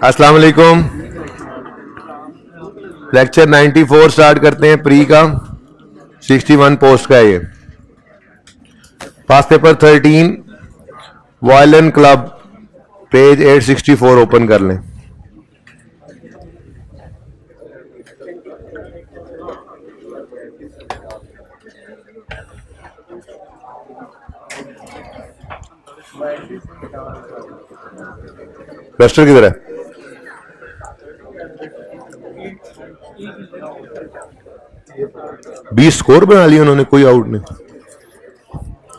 अस्सलाम वालेकुम। Lecture 94 start करते हैं, प्री का 61 पोस्ट का है ये। Pass paper 13 violin club, page 864 open कर लें। रजिस्टर किधर है? बीस स्कोर बना लिया उन्होंने, कोई आउट नहीं।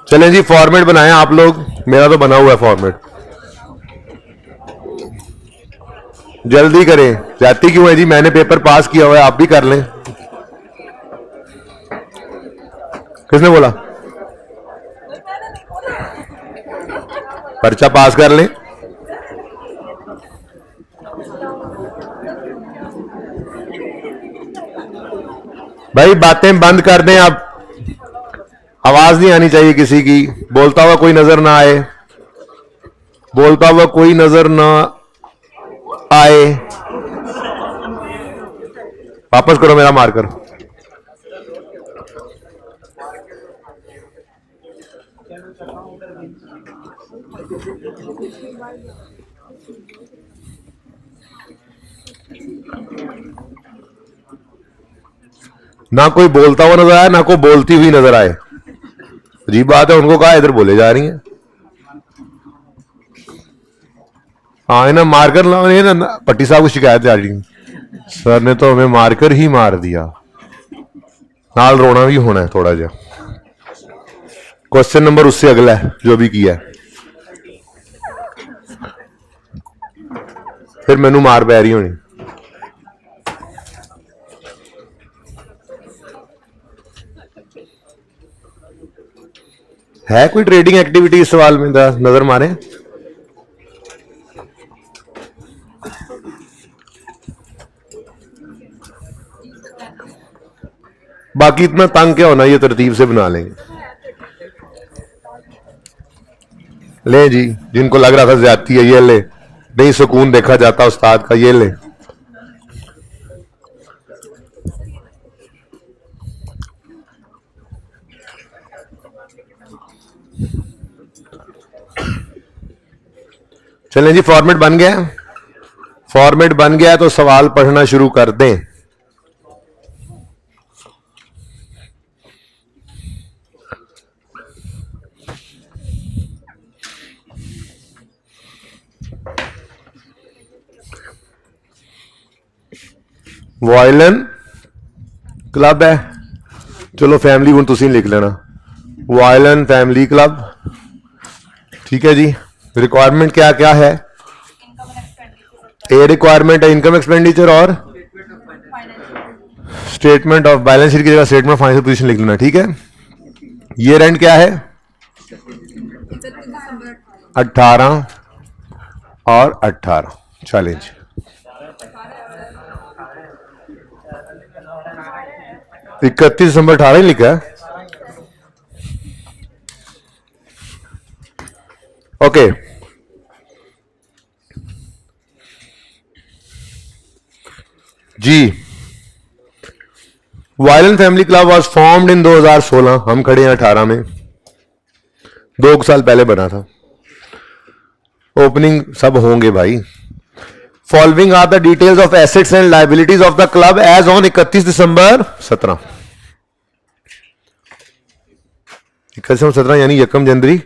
चलें जी, फॉर्मेट बनाएं आप लोग, मेरा तो बना हुआ है फॉर्मेट। जल्दी करें, जाती क्यों है जी? मैंने पेपर पास किया हुआ है, आप भी कर लें। किसने बोला? पर्चा पास कर लें। भाई बातें बंद कर दें, आप आवाज नहीं आनी चाहिए किसी की। बोलता हुआ कोई नजर ना आए, बोलता हुआ कोई नजर ना आए। वापस करो मेरा मार्कर। ना कोई बोलता हुआ नजर आए, ना कोई बोलती हुई नजर आए। अजीब बात है, उनको कहा इधर बोले जा रही हैं। हाँ ना, मार्कर ना, पट्टी साहब को शिकायत आ रही, सर ने तो हमें मार्कर ही मार दिया। नाल रोना भी होना है थोड़ा जा। क्वेश्चन नंबर उससे अगला है जो भी किया है, फिर मैनू मार पै रही होनी। है कोई ट्रेडिंग एक्टिविटी इस सवाल में? नजर मारे। बाकी इतना तंग क्या होना, ये तरतीब से बना लेंगे। ले जी, जिनको लग रहा था ज्यादती है, ये ले। नहीं सुकून देखा जाता उस्ताद का, ये ले। चलें जी, फॉर्मेट बन गया। फॉर्मेट बन गया तो सवाल पढ़ना शुरू कर दें। वायलिन क्लब है, चलो फैमिली हूं तुसी लिख लेना, वायलिन फैमिली क्लब। ठीक है जी। रिक्वायरमेंट क्या क्या है? ए रिक्वायरमेंट है इनकम एक्सपेंडिचर और स्टेटमेंट ऑफ बैलेंस शीट की जगह स्टेटमेंट ऑफ फाइनेंशियल पोजीशन लिख लेना। ठीक है। ईयर एंड क्या है? 18 और 18। चैलेंज 31 दिसंबर 18 ही लिखा है। ओके। जी, violin family club was formed in 2016। हम खड़े हैं 18 में, 2 साल पहले बना था। ओपनिंग सब होंगे भाई। Following are the details of assets and liabilities of the club as on 31 December 17। 31 यानी 1 जनवरी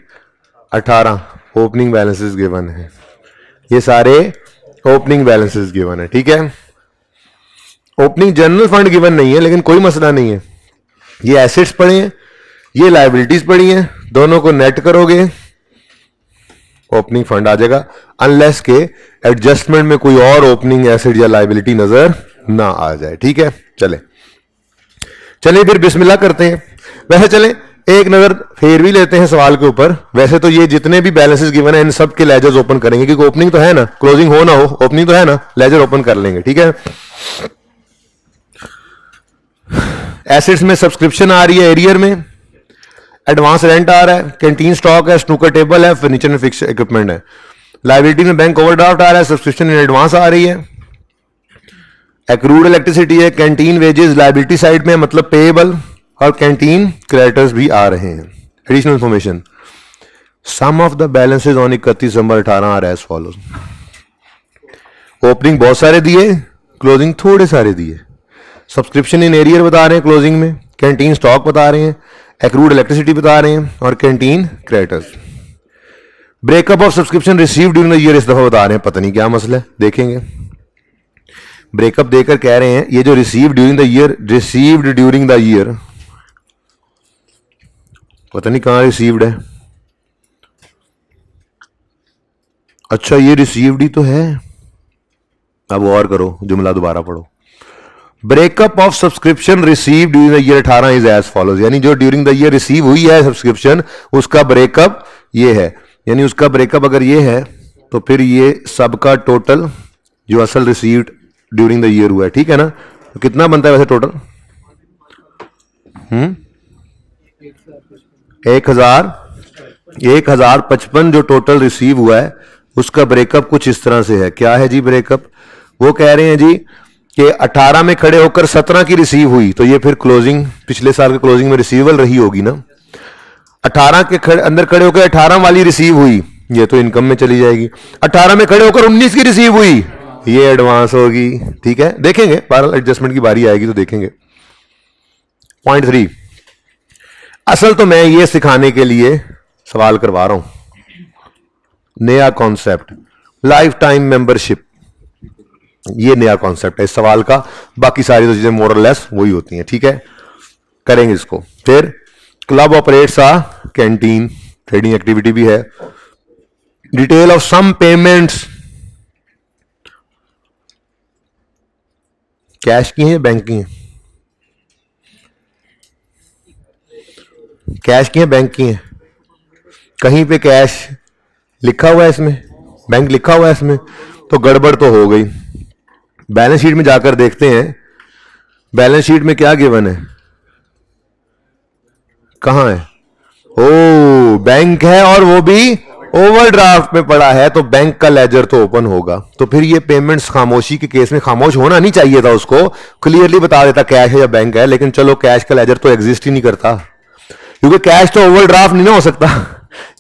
18 ओपनिंग बैलेंसेस गिवन है। ये सारे ओपनिंग बैलेंसेस गिवन है। ठीक है। ओपनिंग जनरल फंड गिवन नहीं है, लेकिन कोई मसला नहीं है। ये एसेट्स पड़े हैं, ये लायबिलिटीज पड़ी हैं, दोनों को नेट करोगे ओपनिंग फंड आ जाएगा, अनलेस के एडजस्टमेंट में कोई और ओपनिंग एसेट या लायबिलिटी नजर ना आ जाए। ठीक है। चले फिर बिस्मिल्लाह करते हैं। वैसे चले एक नजर फेर भी लेते हैं सवाल के ऊपर। वैसे तो ये जितने भी बैलेंसेस गिवन है इन सब के लेजर्स ओपन करेंगे, क्योंकि ओपनिंग तो है ना, क्लोजिंग हो ना हो, ओपनिंग तो है ना, लेजर ओपन कर लेंगे। ठीक है। एसेट्स में सब्सक्रिप्शन आ रही है एरियर में, एडवांस रेंट आ रहा है, कैंटीन स्टॉक है, स्नूकर टेबल है, फर्नीचर एंड फिक्स इक्विपमेंट है। लायबिलिटी में बैंक ओवरड्राफ्ट आ रहा है, सब्सक्रिप्शन इन एडवांस आ रही है, एक्रूड इलेक्ट्रिसिटी है, कैंटीन वेजेस लायबिलिटी साइड में मतलब पेएबल, और कैंटीन क्रेडिटर्स भी आ रहे हैं। Additional information, some of the balances on 31 December 18 are as follows. Opening बहुत सारे दिए, क्लोजिंग थोड़े सारे दिए। सब्सक्रिप्शन इन एरियर बता रहे हैं क्लोजिंग में, कैंटीन स्टॉक बता रहे हैं, एक्रूड इलेक्ट्रिसिटी बता रहे हैं, और canteen creditors. Breakup of subscription received during the year इस दफा बता रहे हैं, पता नहीं क्या मसला है, देखेंगे। ब्रेकअप देकर कह रहे हैं ये जो रिसीव्ड ड्यूरिंग द ईयर, पता नहीं कहां रिसीव्ड है। अच्छा ये रिसीव्ड ही तो है। अब और करो, जुमला दोबारा पढ़ो। Breakup of subscription received during the year 18 is as follows, यानी जो ड्यूरिंग द ईयर रिसीव हुई है सब्सक्रिप्शन उसका ब्रेकअप ये है, यानी उसका ब्रेकअप अगर ये है तो फिर ये सबका टोटल जो असल रिसीव्ड ड्यूरिंग द ईयर हुआ है, ठीक है ना। तो कितना बनता है वैसे टोटल? 1055 जो टोटल रिसीव हुआ है उसका ब्रेकअप कुछ इस तरह से है। क्या है जी ब्रेकअप? वो कह रहे हैं जी कि 18 में खड़े होकर 17 की रिसीव हुई, तो ये फिर क्लोजिंग पिछले साल के क्लोजिंग में रिसीवेबल रही होगी ना। 18 के अंदर खड़े होकर 18 वाली रिसीव हुई, ये तो इनकम में चली जाएगी। 18 में खड़े होकर 19 की रिसीव हुई, ये एडवांस होगी, ठीक है। देखेंगे पैरेलल एडजस्टमेंट की बारी आएगी तो देखेंगे। पॉइंट 3, असल तो मैं ये सिखाने के लिए सवाल करवा रहा हूं, नया कॉन्सेप्ट लाइफ टाइम मेंबरशिप, ये नया कॉन्सेप्ट है इस सवाल का। बाकी सारी तो चीजें मोरलेस वही होती हैं, ठीक है, करेंगे इसको। फिर club operates a canteen, trading activity भी है। Detail of some payments, cash की हैं बैंक की हैं? कैश की हैं बैंक की हैं? कहीं पे कैश लिखा हुआ है इसमें, बैंक लिखा हुआ है इसमें, तो गड़बड़ तो हो गई। बैलेंस शीट में जाकर देखते हैं, बैलेंस शीट में क्या गिवन है, कहां है? ओ बैंक है और वो भी ओवरड्राफ्ट में पड़ा है, तो बैंक का लेजर तो ओपन होगा। तो फिर ये पेमेंट्स खामोशी के केस में खामोश होना नहीं चाहिए था, उसको क्लियरली बता देता कैश है या बैंक है। लेकिन चलो कैश का लेजर तो एग्जिस्ट ही नहीं करता, क्योंकि कैश तो ओवरड्राफ्ट नहीं ना हो सकता।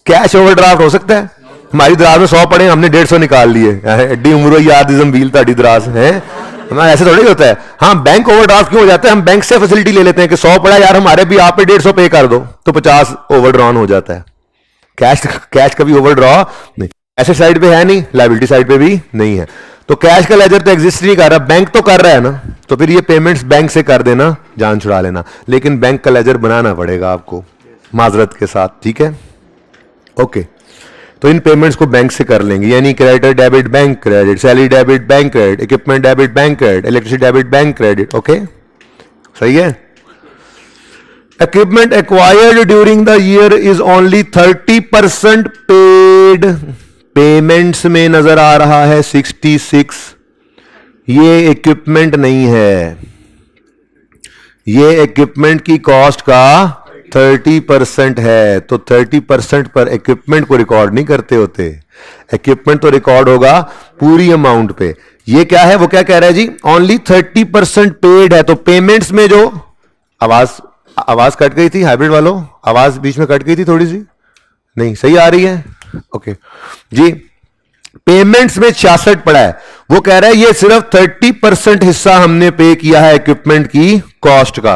कैश ओवरड्राफ्ट हो सकता है? हमारी दराज में 100 पड़े, हमने 150 निकाल लिए, एड्डी उम्र याद जम्बील ताड़ी दराज है हमारा, ऐसे थोड़ी होता है। हाँ बैंक ओवरड्राफ्ट क्यों हो जाता है? हम बैंक से फैसिलिटी ले लेते हैं कि 100 पड़ा यार हमारे भी, आप पे 150 पे कर दो, तो 50 ओवरड्रॉन हो जाता है। कैश कभी ओवरड्रॉ नहीं, एसेट साइड पे है नहीं, लायबिलिटी साइड पे भी नहीं है, तो कैश का लेजर तो एग्जिस्ट नहीं कर रहा, बैंक तो कर रहा है ना। तो फिर ये पेमेंट्स बैंक से कर देना, जान छुड़ा लेना, लेकिन बैंक का लेजर बनाना पड़ेगा आपको माजरत के साथ, ठीक है, ओके। तो इन पेमेंट्स को बैंक से कर लेंगे, यानी creditor debit bank credit, salary debit bank credit, equipment debit bank credit, electricity debit bank credit, okay सही है। Equipment acquired during the year is only 30% paid. Payments में नजर आ रहा है 66, ये इक्विपमेंट नहीं है, ये इक्विपमेंट की कॉस्ट का 30% है। तो 30% पर इक्विपमेंट को रिकॉर्ड नहीं करते होते, इक्विपमेंट तो रिकॉर्ड होगा पूरी अमाउंट पे। ये क्या है, वो क्या कह रहा है जी, ओनली 30% पेड है। तो पेमेंट्स में जो आवाज कट गई थी, हाइब्रिड वालों आवाज बीच में कट गई थी थोड़ी सी, नहीं सही आ रही है, ओके जी। पेमेंट्स में 66 पड़ा है, वो कह रहा है ये सिर्फ 30% हिस्सा हमने पे किया है इक्विपमेंट की कॉस्ट का,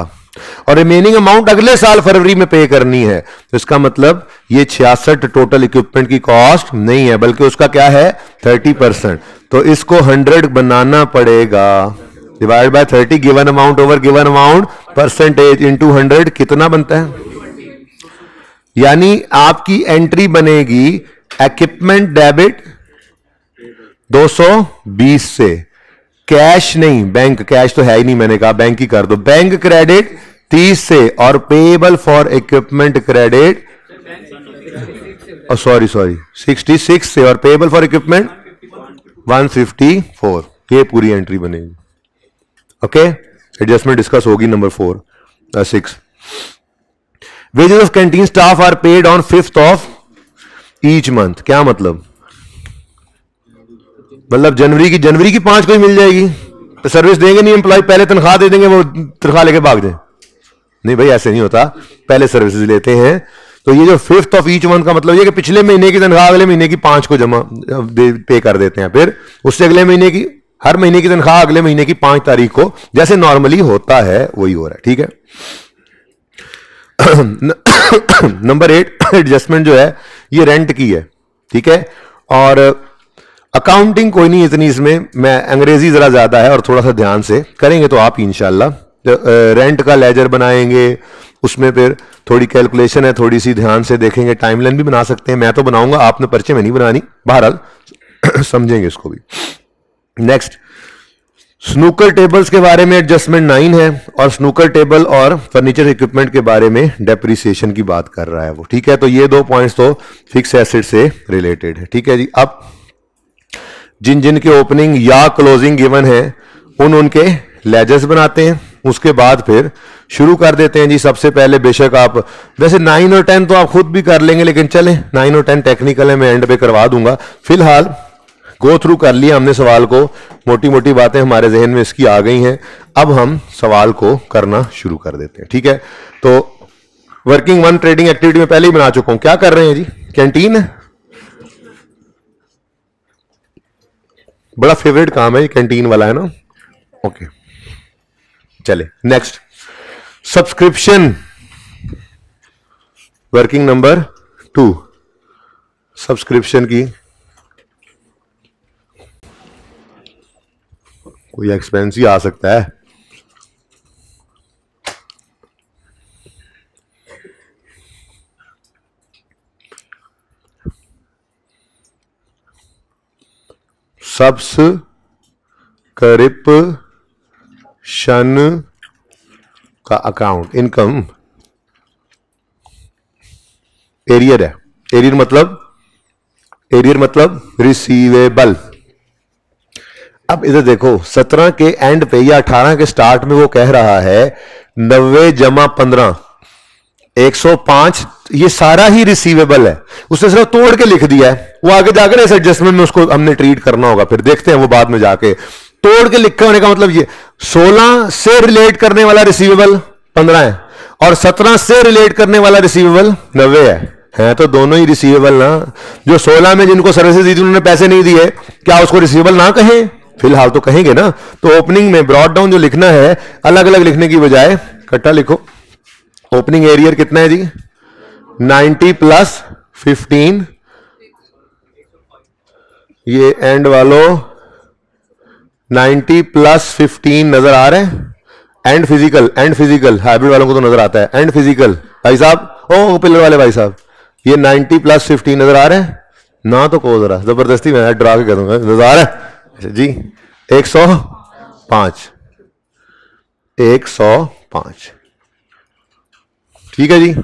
और रिमेनिंग अमाउंट अगले साल फरवरी में पे करनी है। तो इसका मतलब ये 66 टोटल इक्विपमेंट की कॉस्ट नहीं है, बल्कि उसका क्या है 30%। तो इसको 100 बनाना पड़ेगा, divide by 30, given amount over given amount, percentage into 100, कितना बनता है? यानी आपकी एंट्री बनेगी इक्विपमेंट डेबिट 220 से, कैश नहीं, बैंक कैश तो है ही नहीं, मैंने कहा बैंक ही कर दो, बैंक क्रेडिट 30 से, और payable for equipment credit sorry 66 से, और पेएबल फॉर इक्विपमेंट 154। ये पूरी एंट्री बनेगी, ओके। एडजस्टमेंट डिस्कस होगी number 6। Wages of canteen staff are paid on 5th of each month. क्या मतलब? मतलब जनवरी की 5 को ही मिल जाएगी, तो सर्विस देंगे नहीं एम्प्लॉय, पहले तनख्वाह दे देंगे, वो तनख्वाह लेके भाग जाए। नहीं भाई, ऐसे नहीं होता, पहले सर्विसेज लेते हैं। तो ये जो 5th ऑफ ईच मंथ का मतलब ये कि पिछले महीने की तनख्वाह अगले महीने की 5 को जमा पे कर देते हैं, फिर उससे अगले महीने की, हर महीने की तनख्वाह अगले महीने की 5 तारीख को जैसे नॉर्मली होता है वही हो रहा है। ठीक है। नंबर 8 एडजस्टमेंट जो है ये रेंट की है। ठीक है। और अकाउंटिंग कोई नहीं इतनी इसमें, मैं अंग्रेजी जरा ज्यादा है और थोड़ा सा ध्यान से करेंगे तो आप इंशाल्लाह रेंट का लेजर बनाएंगे, उसमें फिर थोड़ी कैलकुलेशन है, थोड़ी सी ध्यान से देखेंगे, टाइमलाइन भी बना सकते हैं, मैं तो बनाऊंगा, आपने पर्चे में नहीं बनानी, बहरहाल समझेंगे इसको भी। नेक्स्ट, स्नूकर टेबल्स के बारे में एडजस्टमेंट 9 है, और स्नूकर टेबल और फर्नीचर इक्विपमेंट के बारे में डेप्रिसिएशन की बात कर रहा है वो। ठीक है। तो ये 2 पॉइंट्स तो फिक्स एसेट से रिलेटेड है। ठीक है जी। अब जिन जिन के ओपनिंग या क्लोजिंग गिवन है उनके लेजर्स बनाते हैं, उसके बाद फिर शुरू कर देते हैं जी। सबसे पहले बेशक आप वैसे 9 और 10 तो आप खुद भी कर लेंगे, लेकिन चले 9 और 10 टेक्निकल है, मैं एंड पे करवा दूंगा। फिलहाल गो थ्रू कर लिया हमने सवाल को, मोटी मोटी बातें हमारे जहन में इसकी आ गई हैं, अब हम सवाल को करना शुरू कर देते हैं। ठीक है। तो वर्किंग 1 ट्रेडिंग एक्टिविटी में पहले ही बना चुका हूं। क्या कर रहे हैं जी? कैंटीन है, बड़ा फेवरेट काम है ये कैंटीन वाला, है ना? ओके, चले next, subscription, working number 2, subscription की कोई एक्सपेंस ही आ सकता है। सब्सक्रिप्शन का अकाउंट इनकम एरियर है। एरियर मतलब रिसीवेबल। अब इधर देखो, 17 के एंड पे या 18 के स्टार्ट में वो कह रहा है 90 जमा 15 105, ये सारा ही रिसीवेबल है। उसने सिर्फ तोड़ के लिख दिया है, वो आगे जाकर इस एडजस्टमेंट में उसको हमने ट्रीट करना होगा, फिर देखते हैं वो बाद में जाके। तोड़ के लिखे होने का मतलब ये 16 से रिलेट करने वाला रिसीवेबल 15 है और 17 से रिलेट करने वाला रिसीवेबल 90 है तो दोनों ही रिसीवेबल ना। जो 16 में जिनको सर्विसेज दी थी उन्होंने पैसे नहीं दिए, क्या उसको रिसीवेबल ना कहें? फिलहाल तो कहेंगे ना। तो ओपनिंग में ब्रॉड डाउन जो लिखना है अलग अलग लिखने की बजाय इकट्ठा लिखो। ओपनिंग एरियर कितना है जी? 90 प्लस 15, ये एंड वालों 90 प्लस 15 नजर आ रहे हैं। एंड फिजिकल हाइब्रिड वालों को तो नजर आता है। एंड फिजिकल भाई साहब, ओ पिलर वाले भाई साहब, ये 90 प्लस 15 नजर आ रहे हैं ना? तो को जरा जबरदस्ती मैं डरा के कह दूंगा, नजर आ रहा है जी? 105 ठीक है जी।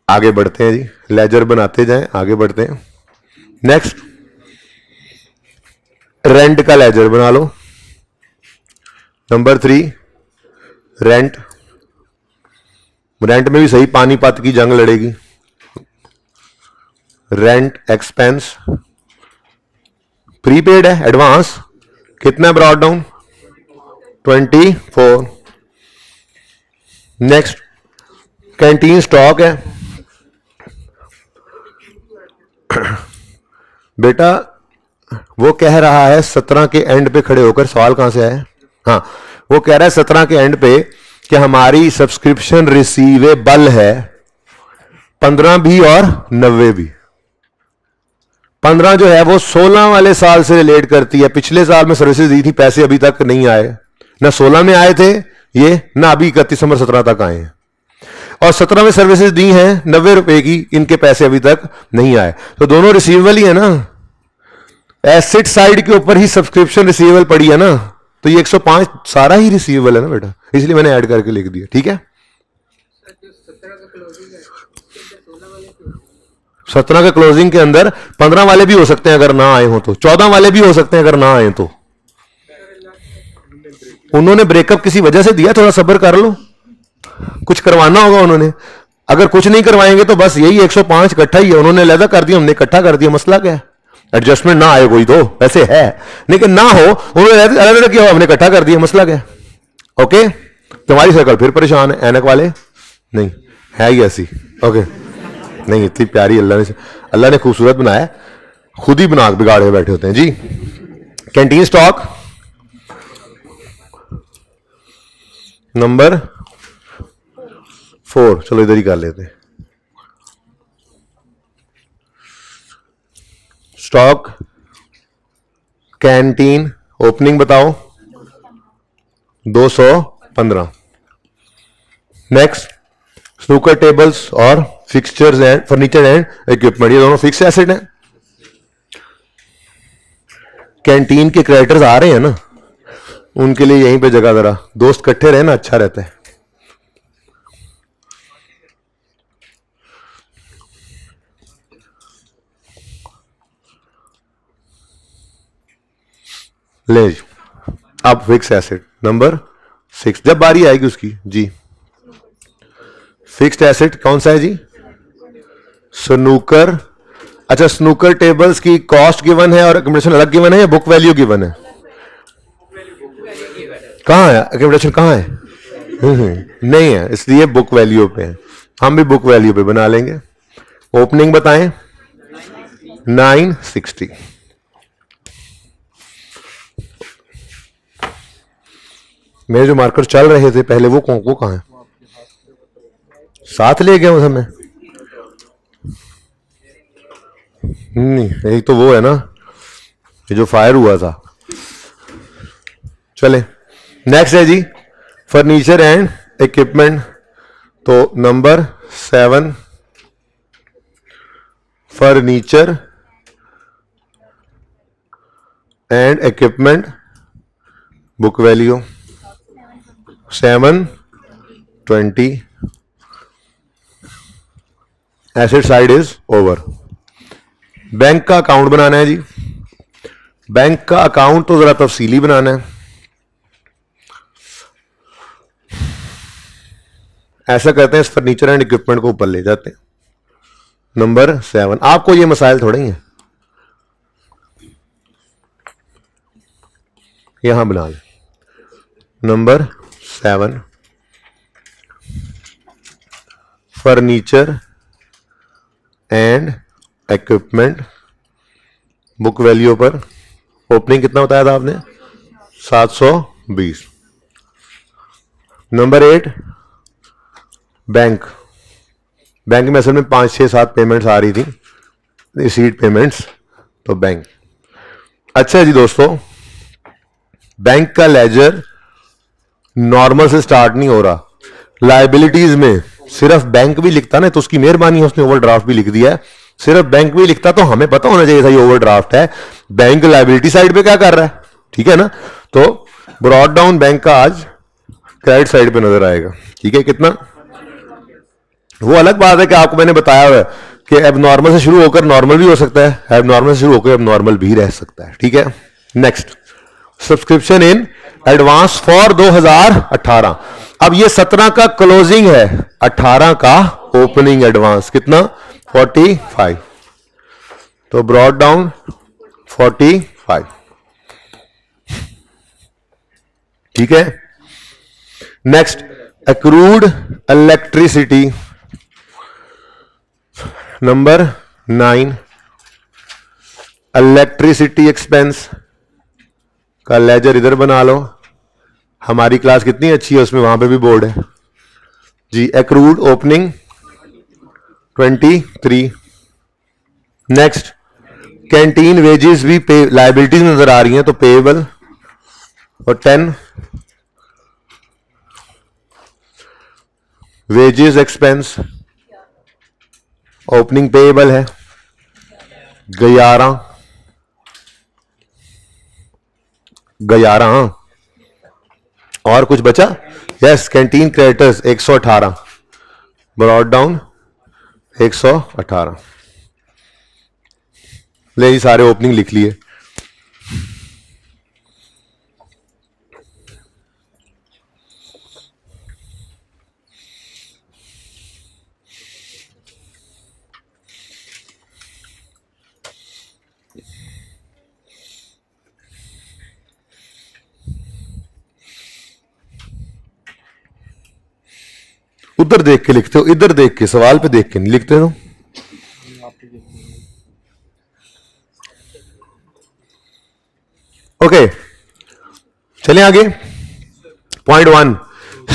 आगे बढ़ते हैं जी, लेजर बनाते जाएं, आगे बढ़ते हैं। नेक्स्ट, रेंट का लेजर बना लो। नंबर 3, रेंट में भी सही पानीपत की जंग लड़ेगी। रेंट एक्सपेंस प्रीपेड है, एडवांस कितना है? Brought down 24। Next, canteen stock है। बेटा वो कह रहा है 17 के एंड पे खड़े होकर, सवाल कहां से आया? हाँ, वो कह रहा है 17 के एंड पे कि हमारी सब्सक्रिप्शन रिसीवेबल है 15 भी और 90 भी। 15 जो है वो 16 वाले साल से रिलेट करती है। पिछले साल में सर्विसेज दी थी, पैसे अभी तक नहीं आए, ना 16 में आए थे ये, ना अभी 31 दिसंबर 17 तक आए हैं। और 17 में सर्विसेज दी हैं 90 रुपए की, इनके पैसे अभी तक नहीं आए, तो दोनों रिसीवेबल ही है ना। एसेट साइड के ऊपर ही सब्सक्रिप्शन रिसीवेबल पड़ी है ना, तो ये 105 सारा ही रिसीवेबल है ना बेटा, इसलिए मैंने ऐड करके लिख दिया। ठीक है। 17 के क्लोजिंग के अंदर 15 वाले भी हो सकते हैं अगर ना आए हो तो, 14 वाले भी हो सकते हैं अगर ना आए तो। उन्होंने ब्रेकअप किसी वजह से दिया, थोड़ा सब्र कर लो, कुछ करवाना होगा उन्होंने। अगर कुछ नहीं करवाएंगे तो बस यही 105 इकट्ठा ही है, उन्होंने अलग कर दिया, हमने इकट्ठा कर दिया, मसला क्या है? एडजस्टमेंट ना आए कोई तो वैसे है, लेकिन ना हो उन्होंने अलग अलग किया, हमने इकट्ठा कर दिया, मसला क्या? ओके, तुम्हारी शक्ल फिर परेशान है, ऐनक वाले नहीं है ही ऐसी। ओके, नहीं इतनी प्यारी अल्लाह ने खूबसूरत बनाया, खुद ही बना बिगाड़ के बैठे होते हैं जी। कैंटीन स्टॉक नंबर 4, चलो इधर ही कर लेते हैं। स्टॉक कैंटीन ओपनिंग बताओ 215। नेक्स्ट स्नूकर टेबल्स और fixtures and furniture and equipment, ये दोनों फिक्स एसेट हैं। कैंटीन के क्रेडिटर्स आ रहे हैं ना, उनके लिए यहीं पे जगह, जरा दोस्त इकट्ठे रहे ना, अच्छा रहता है। ले जी, अब फिक्स एसेट नंबर 6, जब बारी आएगी उसकी जी। फिक्स्ड एसेट कौन सा है जी? स्नूकर। अच्छा, स्नूकर टेबल्स की कॉस्ट गिवन है और अकोमोडेशन अलग गिवन है या बुक वैल्यू गिवन है? कहां है अकोमोडेशन, कहां है? नहीं है, इसलिए बुक वैल्यू पे है, हम भी बुक वैल्यू पे बना लेंगे। ओपनिंग बताएं 960। मेरे जो मार्कर चल रहे थे पहले वो कहां है? साथ ले गया उस हमें, नहीं एक तो वो है ना, ये जो फायर हुआ था। चले नेक्स्ट है जी फर्नीचर एंड इक्विपमेंट, तो number 7 furniture and equipment, book value 720। Asset side is over. Bank का अकाउंट बनाना है जी। बैंक का अकाउंट तो जरा तफसीली बनाना है। ऐसा करते हैं, इस फर्नीचर एंड इक्विपमेंट को ऊपर ले जाते हैं। नंबर 7, आपको ये मसाइल थोड़े ही हैं, यहां बना लें। Number 7 furniture and equipment, book value पर ओपनिंग कितना बताया था आपने? 720। Number 8 bank. बैंक में असल में 5, 6, 7 पेमेंट्स आ रही थी, रिसीट पेमेंट्स, तो बैंक। अच्छा जी दोस्तों, बैंक का लेजर नॉर्मल से स्टार्ट नहीं हो रहा, लाइबिलिटीज में सिर्फ बैंक भी लिखता ना तो उसकी मेहरबानी है, उसने ओवरड्राफ्ट भी लिख दिया है। सिर्फ बैंक भी लिखता तो हमें पता होना चाहिए था ये ओवरड्राफ्ट है। बैंक लाइबिलिटी साइड पे क्या कर रहा है, ठीक है ना? तो ब्रॉड डाउन बैंक का आज क्रेडिट साइड पे नजर आएगा, ठीक है? कितना? वो अलग बात है कि आपको मैंने बताया हुआ है कि अब नॉर्मल से शुरू होकर नॉर्मल भी हो सकता है, अब नॉर्मल से शुरू होकर अब नॉर्मल भी रह सकता है, ठीक है? Next subscription in advance for 2018। अब ये 17 का क्लोजिंग है, 18 का ओपनिंग एडवांस कितना? 45। तो ब्रॉड डाउन 45, ठीक है? Next accrued electricity number 9, electricity expense का लेजर इधर बना लो। हमारी क्लास कितनी अच्छी है, उसमें वहां पे भी बोर्ड है जी। Accrued opening 23। Next canteen wages भी पे लाइबिलिटीज नजर आ रही हैं, तो पेएबल और 10 वेजेस एक्सपेंस ओपनिंग पेएबल है 11। और कुछ बचा? Yes, canteen creditors 118, brought down 118। ले जी सारे ओपनिंग लिख लिए। उधर देख के लिखते हो, इधर देख के, सवाल पे देख के नहीं लिखते हो। ओके, चलें आगे। Point 1,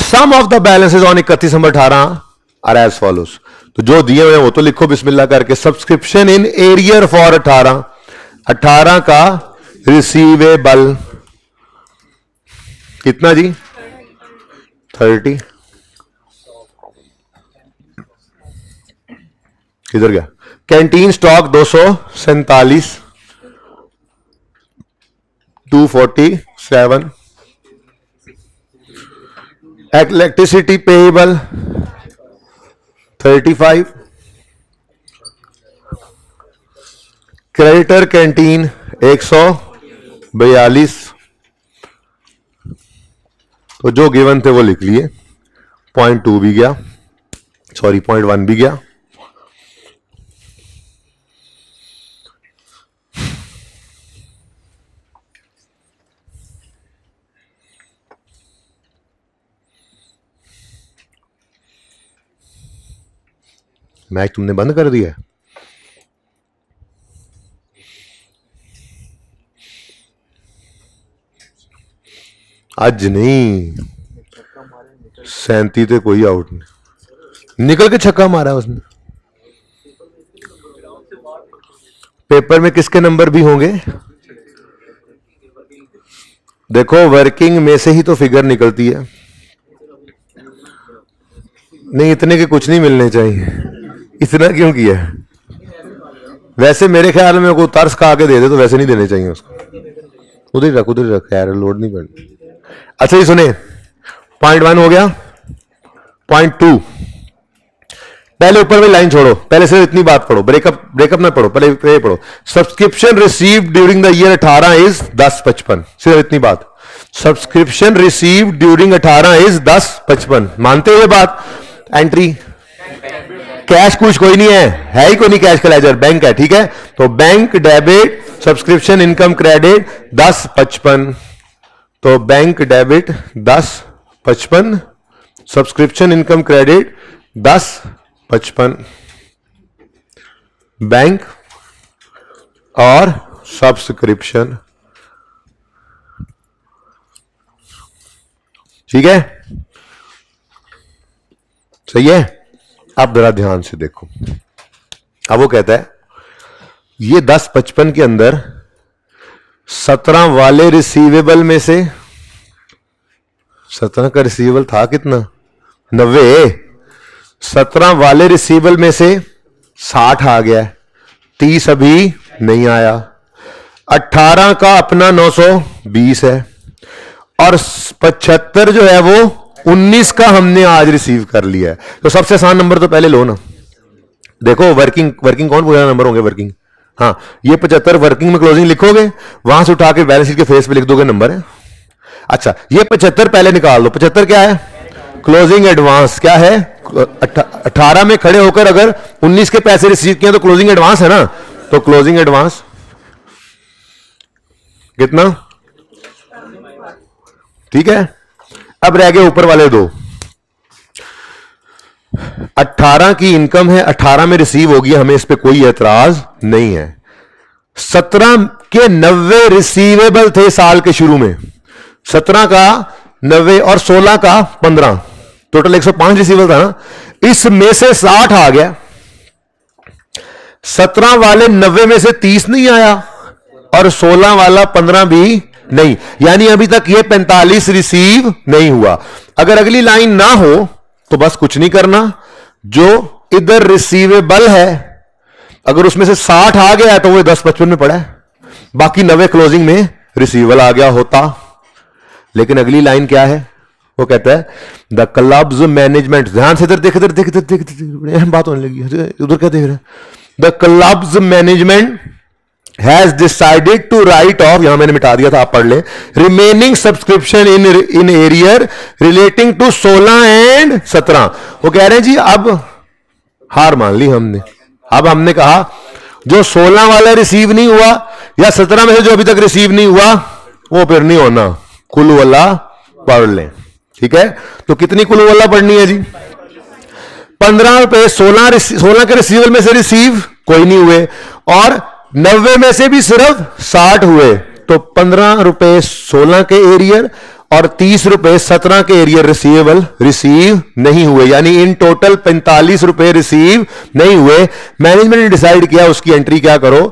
some of the balances on 31 November 18 are as follows. तो जो दिए हुए वो तो लिखो बिस्मिल्लाह करके। सब्सक्रिप्शन इन एरियर फॉर 18 का रिसीवेबल कितना जी? 30। किधर गया? Canteen stock 247, 247। Electricity payable 35। Creditor canteen 142। तो जो गिवन थे वो लिख लिए। पॉइंट 2 भी गया, सॉरी पॉइंट 1 भी गया। मैच तुमने बंद कर दिया? आज नहीं, 37 थे, कोई आउट नहीं, निकल के छक्का मारा उसने। पेपर में किसके नंबर भी होंगे? देखो वर्किंग में से ही तो फिगर निकलती है। नहीं, इतने के कुछ नहीं मिलने चाहिए। इतना क्यों किया? वैसे मेरे ख्याल में कोई तर्स खा के दे दे तो वैसे नहीं देने चाहिए उसको। उधर ही रख यार, लोड नहीं करनी। अच्छा ये सुने, पॉइंट 1 हो गया। पॉइंट 2, पहले ऊपर में लाइन छोड़ो, पहले सिर्फ इतनी बात पढ़ो, ब्रेकअप ना पढ़ो, पहले ये पढ़ो। Subscription received during the year 18 is 1055, सिर्फ इतनी बात। सब्सक्रिप्शन रिसीव्ड ड्यूरिंग 18 इज 1055, मानते हो ये बात? एंट्री कैश कुछ कोई नहीं है ही कोई नहीं, कैश का लेजर बैंक है, ठीक है। तो bank debit subscription income credit 1055, तो bank debit 1055, subscription income credit 1055, bank और सब्सक्रिप्शन, ठीक है, सही है। अब जरा ध्यान से देखो, अब वो कहता है ये 1055 के अंदर 17 वाले रिसीवेबल में से 17 का रिसीवेबल था कितना? 90। 17 वाले रिसीवेबल में से 60 आ गया, 30 अभी नहीं आया। 18 का अपना 920 है और 75 जो है वो 19 का हमने आज रिसीव कर लिया है। तो सबसे आसान नंबर तो पहले लो ना। देखो वर्किंग कौन पूरा नंबर होंगे? वर्किंग, हाँ, ये 75 वर्किंग में क्लोजिंग लिखोगे, वहां से उठा के बैलेंस शीट के फेस पे लिख दोगे नंबर है। अच्छा, ये 75 पहले निकाल दो। 75 क्या है? Closing advance. क्या है? 18 में खड़े होकर अगर 19 के पैसे रिसीव किए तो क्लोजिंग एडवांस है ना। तो क्लोजिंग एडवांस कितना? ठीक है। अब रह गए ऊपर वाले दो। 18 की इनकम है, 18 में रिसीव होगी, हमें इस पे कोई एतराज नहीं है। 17 के 90 रिसीवेबल थे साल के शुरू में, 17 का 90 और 16 का 15, टोटल 105 रिसीवेबल था ना। इसमें से 60 आ गया, 17 वाले 90 में से 30 नहीं आया और 16 वाला 15 भी नहीं, यानी अभी तक ये 45 रिसीव नहीं हुआ। अगर अगली लाइन ना हो तो बस कुछ नहीं करना, जो इधर रिसीवेबल है अगर उसमें से 60 आ गया है तो वो 1055 में पड़ा है, बाकी 90 क्लोजिंग में रिसीवेबल आ गया होता। लेकिन अगली लाइन क्या है? वो कहता है द क्लब्स मैनेजमेंट, ध्यान से इधर देख, अहम बात होने लगी, उधर क्या देख रहे हैं? The clubs management has decided to write off, यहां मैंने मिटा दिया था, आप पढ़ लें, remaining subscription in arrear relating to 16 and 17। वो कह रहे हैं जी अब हार मान ली हमने। अब हमने कहा जो 16 वाला रिसीव नहीं हुआ या 17 में से जो अभी तक रिसीव नहीं हुआ वो फिर नहीं होना, कुल वाला पढ़ लें, ठीक है। तो कितनी कुल वाला पढ़नी है जी? 15 रुपए 16 के रिसीवेबल में से रिसीव कोई नहीं हुए, और 90 में से भी सिर्फ 60 हुए, तो 15 रुपए 16 के एरियर और 30 रुपए 17 के एरियर रिसीवेबल रिसीव नहीं हुए, यानी इन टोटल 45 रुपए रिसीव नहीं हुए। मैनेजमेंट ने डिसाइड किया उसकी एंट्री क्या करो,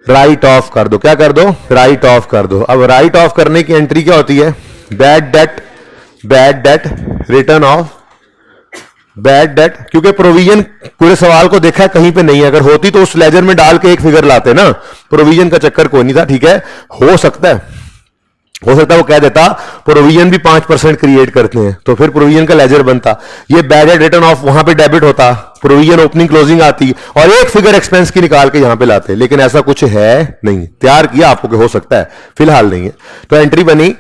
राइट ऑफ कर दो। क्या कर दो, राइट ऑफ कर दो। अब राइट ऑफ करने की एंट्री क्या होती है, bad debt written of bad debt, क्योंकि प्रोविजन पूरे सवाल को देखा है कहीं पे नहीं है, अगर होती तो उस लेजर में डाल के एक फिगर लाते ना, प्रोविजन का चक्कर कोई नहीं था। ठीक है, हो सकता है वो कह देता प्रोविजन भी 5% क्रिएट करते हैं, तो फिर प्रोविजन का लेजर बनता, ये बैड डेट रिटर्न ऑफ वहां पे डेबिट होता, प्रोविजन ओपनिंग क्लोजिंग आती और एक फिगर एक्सपेंस की निकाल के यहां पे लाते, लेकिन ऐसा कुछ है नहीं। तैयार किया आपको कि हो सकता है, फिलहाल नहीं है। तो एंट्री बनी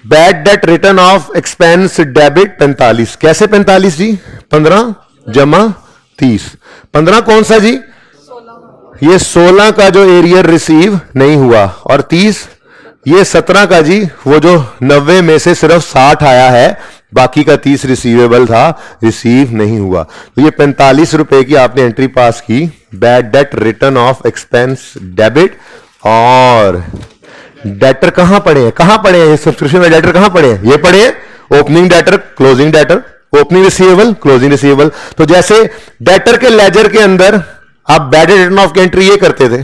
bad debt written off expense debit 45। कैसे 45 जी, 15 जमा 30। 15 कौन सा जी, ये 16 का जो एरियर रिसीव नहीं हुआ, और 30 ये 17 का जी, वो जो 90 में से सिर्फ 60 आया है, बाकी का 30 रिसीवेबल था, रिसीव नहीं हुआ। तो ये 45 रुपए की आपने एंट्री पास की, bad debt written off expense debit. और डेटर कहां पड़े हैं, सब्सक्रिप्शन में डेटर कहां पड़े हैं, ये पड़े हैं opening debtor, closing debtor, opening receivable, closing receivable. तो जैसे डेटर के लेजर के अंदर आप बैड डेट रिटर्न ऑफ की एंट्री ये करते थे,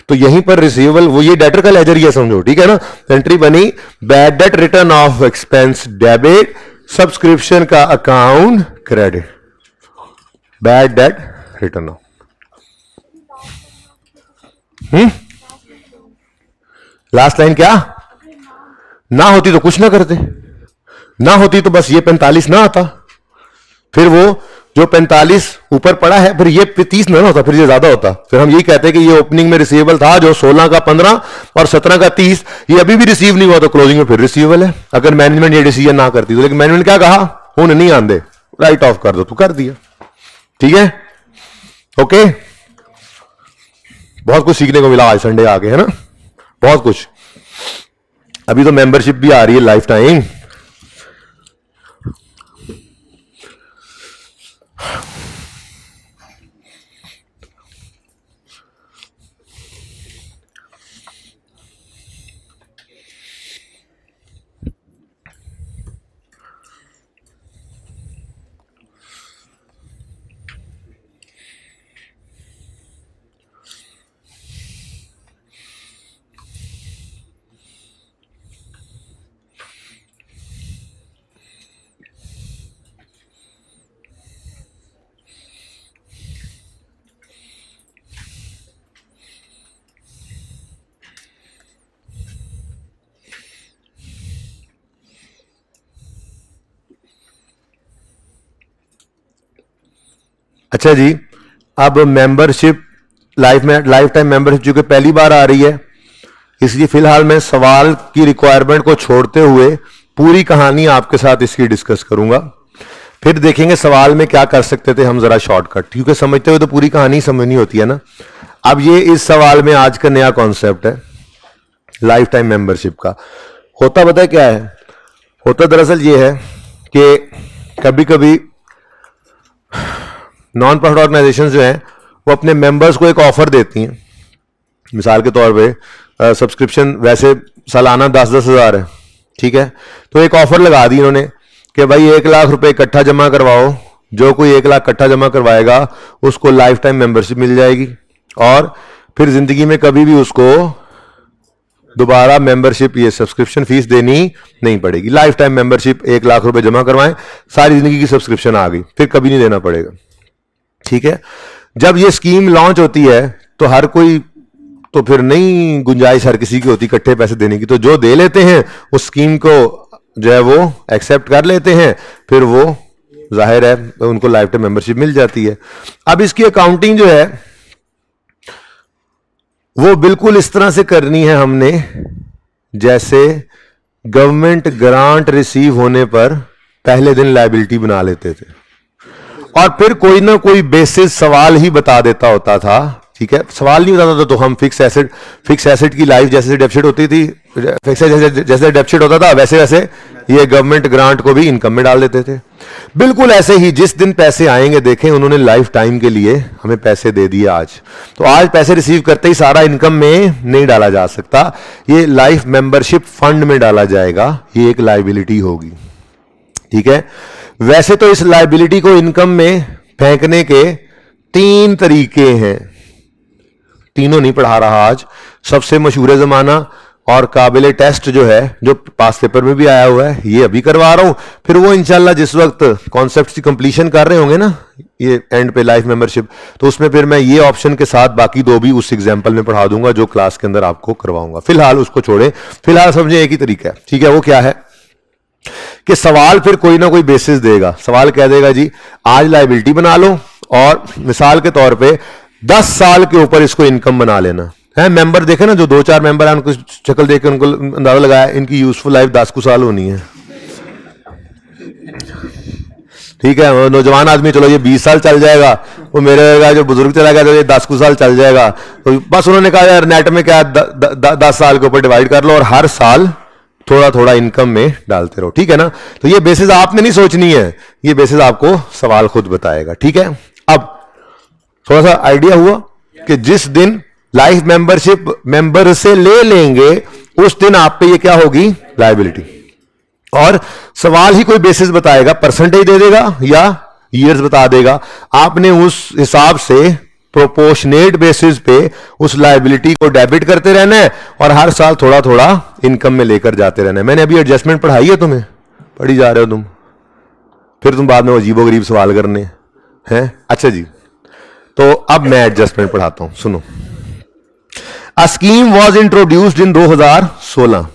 तो यहीं पर रिसीवेबल वो ये डेटर का लेजर ये समझो, ठीक है ना। एंट्री बनी bad debt written off expense debit, subscription का account credit, bad debt written off. Last line क्या, ना होती तो कुछ ना करते, ना होती तो बस ये 45 ना आता, फिर वो जो 45 ऊपर पड़ा है, फिर ये 30 ना होता, फिर ये ज्यादा होता। फिर हम यही कहते हैं कि ये ओपनिंग में रिसीवेबल था, जो 16 का 15 और 17 का 30, ये अभी भी रिसीव नहीं हुआ, तो क्लोजिंग में फिर रिसीवेबल है, अगर मैनेजमेंट ये डिसीजन ना करती तो। लेकिन मैनेजमेंट क्या कहा, होने नहीं आंदे, राइट ऑफ कर दो, तो कर दिया। ठीक है, ओके। बहुत कुछ सीखने को मिला आज संडे आके, है ना, बहुत कुछ। अभी तो मेंबरशिप भी आ रही है लाइफ टाइम। अच्छा जी, अब मेंबरशिप लाइफ टाइम मेंबरशिप जो कि पहली बार आ रही है, इसलिए फिलहाल मैं सवाल की रिक्वायरमेंट को छोड़ते हुए पूरी कहानी आपके साथ इसकी डिस्कस करूंगा, फिर देखेंगे सवाल में क्या कर सकते थे हम जरा शॉर्टकट, क्योंकि समझते हुए तो पूरी कहानी समझनी होती है ना। अब ये इस सवाल में आज का नया कॉन्सेप्ट है लाइफ टाइम मेंबरशिप का। होता पता है क्या है, होता दरअसल ये है कि कभी कभी नॉन प्रॉफिट ऑर्गेनाइजेशन जो हैं वो अपने मेंबर्स को एक ऑफर देती हैं। मिसाल के तौर पे सब्सक्रिप्शन वैसे सालाना 10-10 हज़ार है, ठीक है, तो एक ऑफर लगा दी इन्होंने कि भाई 1 लाख रुपए इकट्ठा जमा करवाओ, जो कोई 1 लाख इकट्ठा जमा करवाएगा उसको लाइफ टाइम मेंबरशिप मिल जाएगी, और फिर जिंदगी में कभी भी उसको दोबारा मेंबरशिप ये सब्सक्रिप्शन फीस देनी नहीं पड़ेगी। लाइफ टाइम मेंबरशिप 1 लाख रुपए जमा करवाएं, सारी जिंदगी की सब्सक्रिप्शन आ गई, फिर कभी नहीं देना पड़ेगा। ठीक है, जब ये स्कीम लॉन्च होती है तो हर कोई, तो फिर नहीं गुंजाइश हर किसी की होती इकट्ठे पैसे देने की, तो जो दे लेते हैं उस स्कीम को जो है वो एक्सेप्ट कर लेते हैं, फिर वो जाहिर है उनको लाइफ टाइम मेंबरशिप मिल जाती है। अब इसकी अकाउंटिंग जो है वो बिल्कुल इस तरह से करनी है हमने जैसे गवर्नमेंट ग्रांट रिसीव होने पर पहले दिन लायबिलिटी बना लेते थे, और फिर कोई ना कोई बेसिस सवाल ही बता देता होता था, ठीक है, सवाल नहीं बताता तो हम फिक्स एसेट की लाइफ जैसे डेफिसिट होती थी, जैसे डेफिसिट होता था वैसे वैसे ये गवर्नमेंट ग्रांट को भी इनकम में डाल देते थे। बिल्कुल ऐसे ही जिस दिन पैसे आएंगे, देखें उन्होंने लाइफ टाइम के लिए हमें पैसे दे दिए आज, तो आज पैसे रिसीव करते ही सारा इनकम में नहीं डाला जा सकता, ये लाइफ मेंबरशिप फंड में डाला जाएगा, ये एक लायबिलिटी होगी। ठीक है, वैसे तो इस लायबिलिटी को इनकम में फेंकने के 3 तरीके हैं, तीनों नहीं पढ़ा रहा आज। सबसे मशहूर जमाना और काबिल टेस्ट जो है, जो पास पेपर में भी आया हुआ है, ये अभी करवा रहा हूं, फिर वो इंशाल्लाह जिस वक्त कॉन्सेप्ट की कंप्लीशन कर रहे होंगे ना ये एंड पे लाइफ मेंबरशिप, तो उसमें फिर मैं ये ऑप्शन के साथ बाकी 2 भी उस एग्जांपल में पढ़ा दूंगा जो क्लास के अंदर आपको करवाऊंगा। फिलहाल उसको छोड़े, फिलहाल समझे एक ही तरीका है। ठीक है, वो क्या है कि सवाल फिर कोई ना कोई बेसिस देगा। सवाल कह देगा जी आज लायबिलिटी बना लो और मिसाल के तौर पे 10 साल के ऊपर इसको इनकम बना लेना है। मेंबर देखे ना, जो 2-4 मेंबर हैं उनको शक्ल देख के उनको अंदाजा लगाया इनकी यूजफुल लाइफ 10 साल होनी है। ठीक है, नौजवान आदमी चलो ये 20 साल चल जाएगा, वो मेरे जो बुजुर्ग चला गया तो ये 10 साल चल जाएगा। तो बस उन्होंने कहा यार नेट में क्या 10 साल के ऊपर डिवाइड कर लो और हर साल थोड़ा थोड़ा इनकम में डालते रहो। ठीक है ना, तो ये बेसिस आपने नहीं सोचनी है, ये बेसिस आपको सवाल खुद बताएगा। ठीक है, अब थोड़ा सा आइडिया हुआ कि जिस दिन लाइफ मेंबरशिप मेंबर से ले लेंगे उस दिन आप पे ये क्या होगी, लायबिलिटी। और सवाल ही कोई बेसिस बताएगा, परसेंटेज दे देगा या ईयर्स बता देगा, आपने उस हिसाब से प्रोपोर्शनेट बेसिस पे उस लायबिलिटी को डेबिट करते रहना है और हर साल थोड़ा थोड़ा इनकम में लेकर जाते रहना है। मैंने अभी एडजस्टमेंट पढ़ाई है, तुम्हें पढ़ी जा रहे हो तुम, फिर तुम बाद में अजीबोगरीब सवाल करने हैं। अच्छा जी, तो अब मैं एडजस्टमेंट पढ़ाता हूं, सुनो। A scheme was introduced in 2016।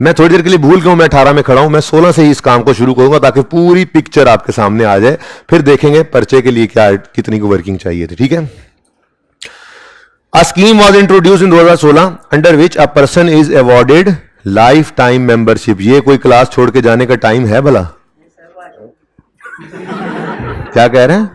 मैं थोड़ी देर के लिए भूल गया हूं, मैं 18 में खड़ा हूं, मैं 16 से ही इस काम को शुरू करूंगा ताकि पूरी पिक्चर आपके सामने आ जाए, फिर देखेंगे पर्चे के लिए क्या कितनी को वर्किंग चाहिए थी। ठीक है, a scheme was introduced in 2016 under which a person is awarded life time membership. ये कोई क्लास छोड़ के जाने का टाइम है भला? क्या कह रहे हैं?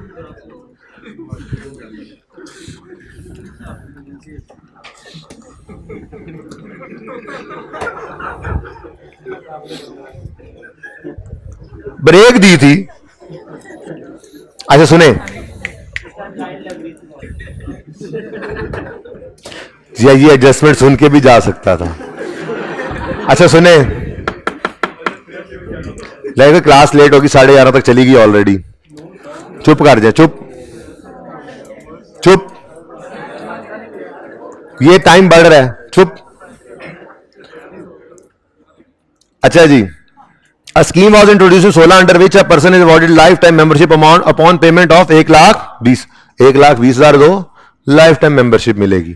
ब्रेक दी थी। अच्छा सुने ये एडजस्टमेंट सुन के भी जा सकता था। अच्छा सुने, लगेगा क्लास लेट होगी, 11:30 तक चली गई ऑलरेडी। चुप कर जाए, चुप चुप, ये टाइम बढ़ रहा है, चुप। अच्छा जी, a scheme was introduced in 16 under which a person is awarded lifetime membership amount upon payment of 1,20,000 दो लाइफ टाइम मेंबरशिप मिलेगी।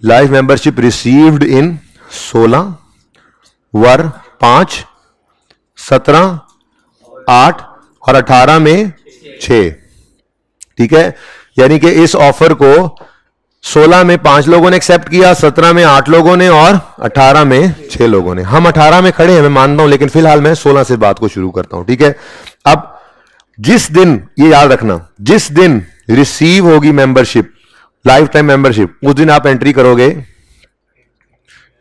लाइफ मेंबरशिप रिसीव्ड इन 16 वर 5 17 8 और 18 में 6। ठीक है, यानी कि इस ऑफर को 16 में 5 लोगों ने एक्सेप्ट किया, 17 में 8 लोगों ने और 18 में 6 लोगों ने। हम 18 में खड़े हैं, मैं मानता हूं, लेकिन फिलहाल मैं 16 से बात को शुरू करता हूं। ठीक है, अब जिस दिन, ये याद रखना, जिस दिन रिसीव होगी मेंबरशिप, लाइफ टाइम मेंबरशिप, उस दिन आप एंट्री करोगे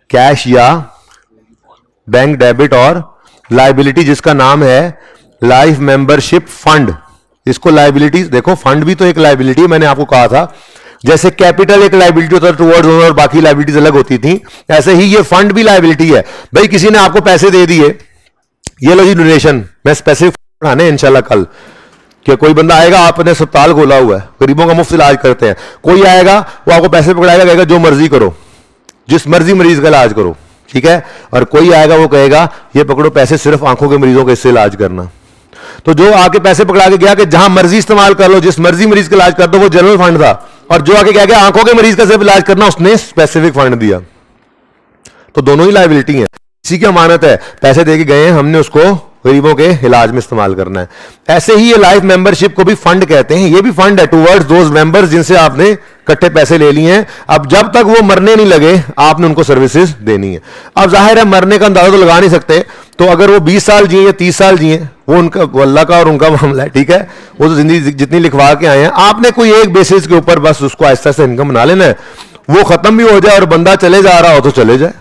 कैश या बैंक डेबिट और लायबिलिटी जिसका नाम है लाइफ मेंबरशिप फंड। इसको लायबिलिटी देखो, फंड भी तो एक लायबिलिटी है, मैंने आपको कहा था। जैसे कैपिटल एक लायबिलिटी होता है टुवर्ड्स ओनर और बाकी लायबिलिटीज अलग होती थी, ऐसे ही ये फंड भी लायबिलिटी है। भाई किसी ने आपको पैसे दे दिए, ये लो जी डोनेशन, मैं स्पेसिफिक पढ़ाने इंशाल्लाह कल, कि कोई बंदा आएगा, आपने अस्पताल खोला हुआ है, गरीबों का मुफ्त इलाज करते हैं, कोई आएगा वो आपको पैसे पकड़ाएगा, कहेगा जो मर्जी करो, जिस मर्जी मरीज का इलाज करो। ठीक है, और कोई आएगा वो कहेगा ये पकड़ो पैसे, सिर्फ आंखों के मरीजों का इससे इलाज करना। तो जो आके पैसे पकड़ा के गया कि जहां मर्जी इस्तेमाल कर लो, जिस मर्जी मरीज का इलाज कर दो, वो जनरल फंड था। और जो आके कह गया आंखों के मरीज का सिर्फ इलाज करना, उसने स्पेसिफिक फंड दिया। तो दोनों ही लायबिलिटी है, किसी की अमानत है, पैसे देके गए हैं, हमने उसको गरीबों के इलाज में इस्तेमाल करना है। ऐसे ही ये लाइफ मेंबरशिप को भी फंड कहते हैं, ये भी फंड है टुवर्ड्स दोज मेंबर्स जिनसे आपने इकट्ठे पैसे ले लिए हैं। अब जब तक वो मरने नहीं लगे आपने उनको सर्विसेज देनी है। अब जाहिर है मरने का अंदाजा तो लगा नहीं सकते, तो अगर वो 20 साल जिए या 30 साल जिए, वो उनका, वो अल्लाह का और उनका मामला है, ठीक है। वो तो जिंदगी जितनी लिखवा के आए हैं, आपने कोई एक बेसिस के ऊपर बस उसको आहिस्ता आहिस्ता इनकम बना लेना है। वो खत्म भी हो जाए और बंदा चले जा रहा हो तो चले जाए।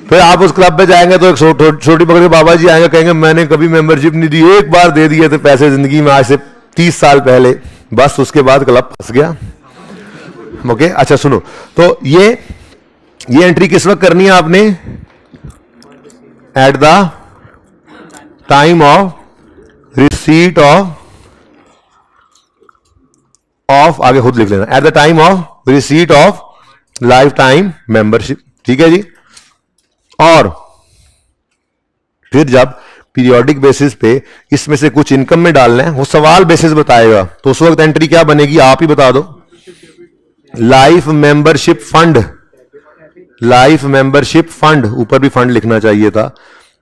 फिर आप उस क्लब पे जाएंगे तो एक छोटी पकड़ बाबा जी आएंगे, कहेंगे मैंने कभी मेंबरशिप नहीं दी, एक बार दे दिए थे पैसे जिंदगी में आज से 30 साल पहले, बस उसके बाद क्लब फंस गया। ओके, अच्छा सुनो, तो ये एंट्री किस वक्त करनी है आपने? At the time of receipt of आगे खुद लिख लेना, at the time of receipt of life time membership, ठीक है जी। और फिर जब पीरियोडिक बेसिस पे इसमें से कुछ इनकम में डालना है, वो सवाल बेसिस बताएगा, तो उस वक्त एंट्री क्या बनेगी आप ही बता दो। Life membership fund, life membership fund, ऊपर भी फंड लिखना चाहिए था,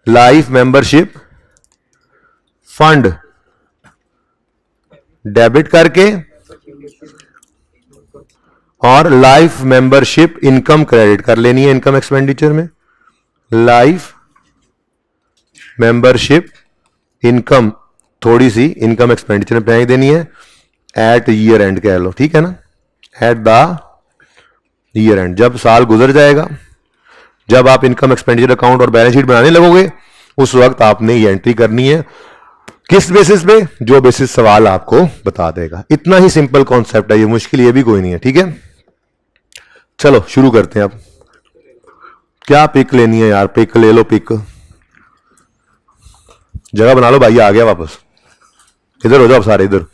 लाइफ मेंबरशिप फंड डेबिट करके, और लाइफ मेंबरशिप इनकम क्रेडिट कर लेनी है इनकम एक्सपेंडिचर में। लाइफ मेंबरशिप इनकम, थोड़ी सी इनकम एक्सपेंडिचर में पैसे देनी है, एट ईयर एंड कह लो, ठीक है ना, एट द ईयर एंड। जब साल गुजर जाएगा, जब आप इनकम एक्सपेंडिचर अकाउंट और बैलेंस शीट बनाने लगोगे, उस वक्त आपने ये एंट्री करनी है। किस बेसिस पे? जो बेसिस सवाल आपको बता देगा। इतना ही सिंपल कॉन्सेप्ट है ये, मुश्किल ये भी कोई नहीं है, ठीक है। चलो शुरू करते हैं। अब क्या पिक लेनी है यार? पिक ले लो, पिक जगह बना लो। भाई आ गया वापस, इधर हो जाओ सारे, इधर।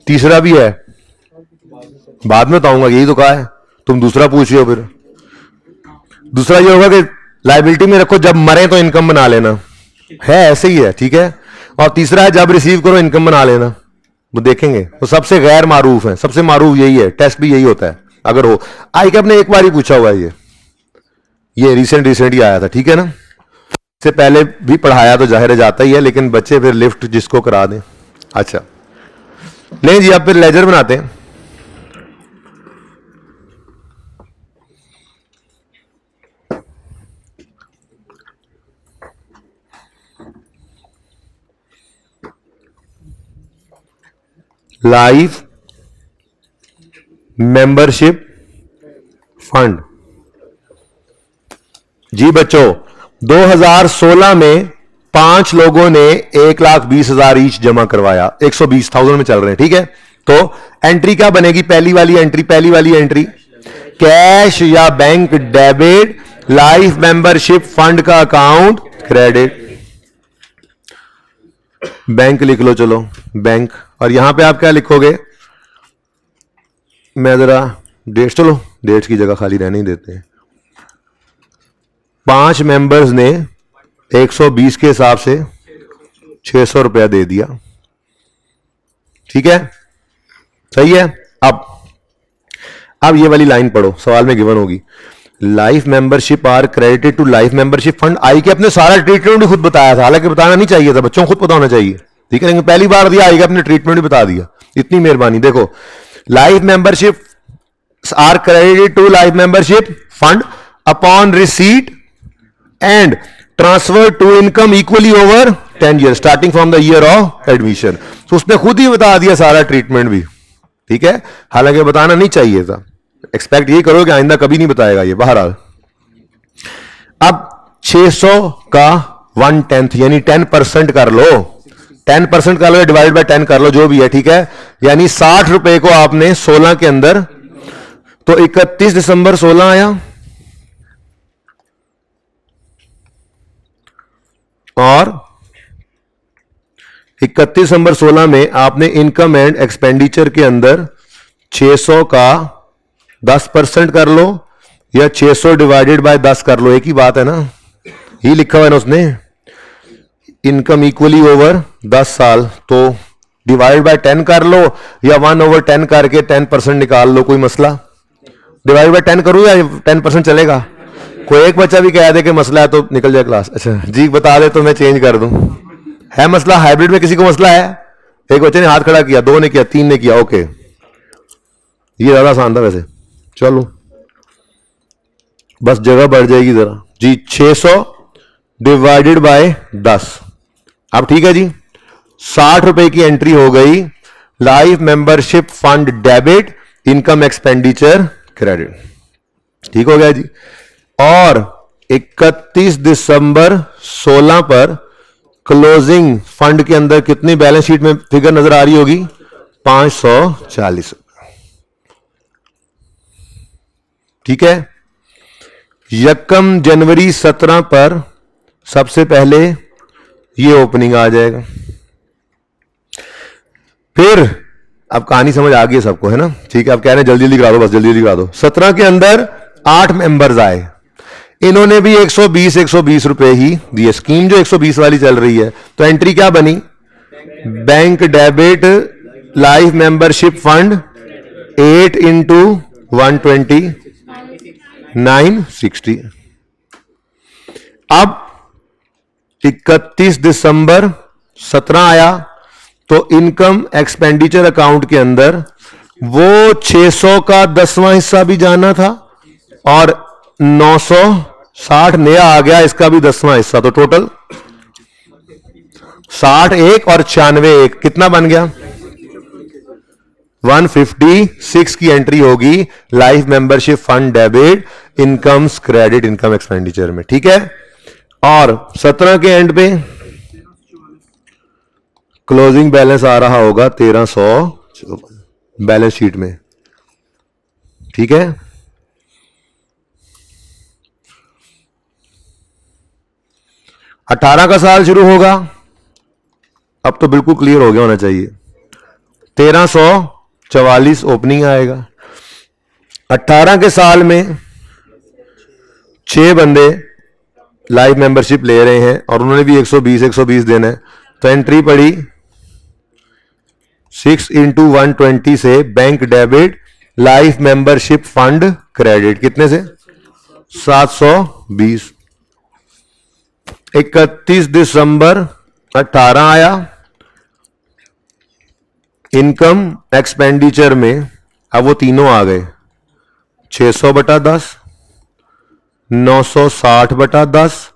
तीसरा भी है, बाद में बताऊंगा, यही तो कहा है। तुम दूसरा पूछ रहे हो। फिर दूसरा ये होगा कि लायबिलिटी में रखो, जब मरे तो इनकम बना लेना, है ऐसे ही है, ठीक है। और तीसरा है जब रिसीव करो इनकम बना लेना। वो देखेंगे, वो सबसे गैर मारूफ है, सबसे मारूफ यही है, टेस्ट भी यही होता है अगर हो। आई कैप ने एक बार ही पूछा हुआ है, ये रिसेंट ही आया था, ठीक है ना। इससे पहले भी पढ़ाया तो जाहिर जाता ही है, लेकिन बच्चे फिर लिफ्ट जिसको करा दें। अच्छा नहीं जी, अब फिर लेजर बनाते हैं। लाइफ मेंबरशिप फंड जी बच्चों, 2016 में 5 लोगों ने 1,20,000 ईच जमा करवाया, 120,000 में चल रहे हैं, ठीक है। तो एंट्री क्या बनेगी? पहली वाली एंट्री कैश या bank debit, life membership fund का अकाउंट क्रेडिट। बैंक लिख लो, चलो बैंक। और यहां पे आप क्या लिखोगे? मैं जरा डेट्स, चलो डेट्स की जगह खाली रहने ही देते हैं। 5 मेंबर्स ने 120 के हिसाब से 600 रुपया दे दिया, ठीक है, सही है। अब ये वाली लाइन पढ़ो, सवाल में गिवन होगी। Life membership are credited to life membership fund. आई के अपने सारा ट्रीटमेंट भी खुद बताया था, हालांकि बताना नहीं चाहिए था, बच्चों को खुद पता होना चाहिए, ठीक है। लेकिन पहली बार दिया, आई के अपने ट्रीटमेंट भी बता दिया, इतनी मेहरबानी। देखो, life membership are credited to life membership fund upon receipt and transfer to income equally over 10 year starting from the year of admission. तो उसने खुद ही बता दिया सारा ट्रीटमेंट भी, ठीक है, हालांकि बताना नहीं चाहिए था। एक्सपेक्ट यही करो कि आइंदा कभी नहीं बताएगा ये। बहरहाल अब 600 का 1/10 यानी 10% कर लो, 10% कर लो, डिवाइड बाय 10 कर लो, जो भी है, ठीक है। यानी 60 रुपए को आपने 16 के अंदर, तो 31 दिसंबर 16 आया, और 31 दिसंबर 16 में आपने इनकम एंड एक्सपेंडिचर के अंदर 600 का 10% कर लो, या 600 डिवाइडेड बाय 10 कर लो, एक ही बात है ना, ही लिखा हुआ है ना उसने। इनकम इक्वली ओवर 10 साल, तो डिवाइड बाय 10 कर लो, या 1/10 करके 10% निकाल लो, कोई मसला। डिवाइड बाय 10 करूं या 10% चलेगा? कोई एक बच्चा भी कह दे कि मसला है तो निकल जाए क्लास। अच्छा जी, बता दे तो मैं चेंज कर दूं। है मसला? हाइब्रिड में किसी को मसला है? एक बच्चे ने हाथ खड़ा किया, 2 ने किया, 3 ने किया, ओके। ये ज्यादा आसान था वैसे, चलो बस जगह बढ़ जाएगी जरा जी। 600 डिवाइडेड बाय 10। अब ठीक है जी, 60 रुपए की एंट्री हो गई। Life membership fund debit, income expenditure credit, ठीक हो गया जी। और 31 दिसंबर 16 पर क्लोजिंग फंड के अंदर कितनी बैलेंस शीट में फिगर नजर आ रही होगी? 540, ठीक है। यकम जनवरी 17 पर सबसे पहले ये ओपनिंग आ जाएगा। फिर अब कहानी समझ आ गई सबको, है ना? ठीक है, अब कह रहे हैं जल्दी जल्दी करा दो, बस जल्दी जल्दी करा दो। 17 के अंदर 8 मेंबर्स आए, इन्होंने भी 120 रुपए ही दिए। स्कीम जो 120 वाली चल रही है, तो एंट्री क्या बनी? Bank debit life membership fund 8 into 120 960। अब 31 दिसंबर 17 आया तो इनकम एक्सपेंडिचर अकाउंट के अंदर वो 600 का 10वां हिस्सा भी जाना था और 960 नया आ गया, इसका भी 10वां हिस्सा। तो टोटल 60 एक और 96 एक, कितना बन गया? 156 की एंट्री होगी life membership fund debit incomes credit income expenditure में, ठीक है। और 17 के एंड पे क्लोजिंग बैलेंस आ रहा होगा 1300 बैलेंस शीट में, ठीक है। अठारह का साल शुरू होगा, अब तो बिल्कुल क्लियर हो गया होना चाहिए। 1344 ओपनिंग आएगा। 18 के साल में 6 बंदे लाइफ मेंबरशिप ले रहे हैं और उन्होंने भी 120 देना है, तो एंट्री पड़ी 6 इंटू 120 से bank debit life membership fund credit, कितने से? 720। 31 दिसंबर 18 आया, इनकम एक्सपेंडिचर में अब वो तीनों आ गए, 600 बटा 10, 960 बटा 10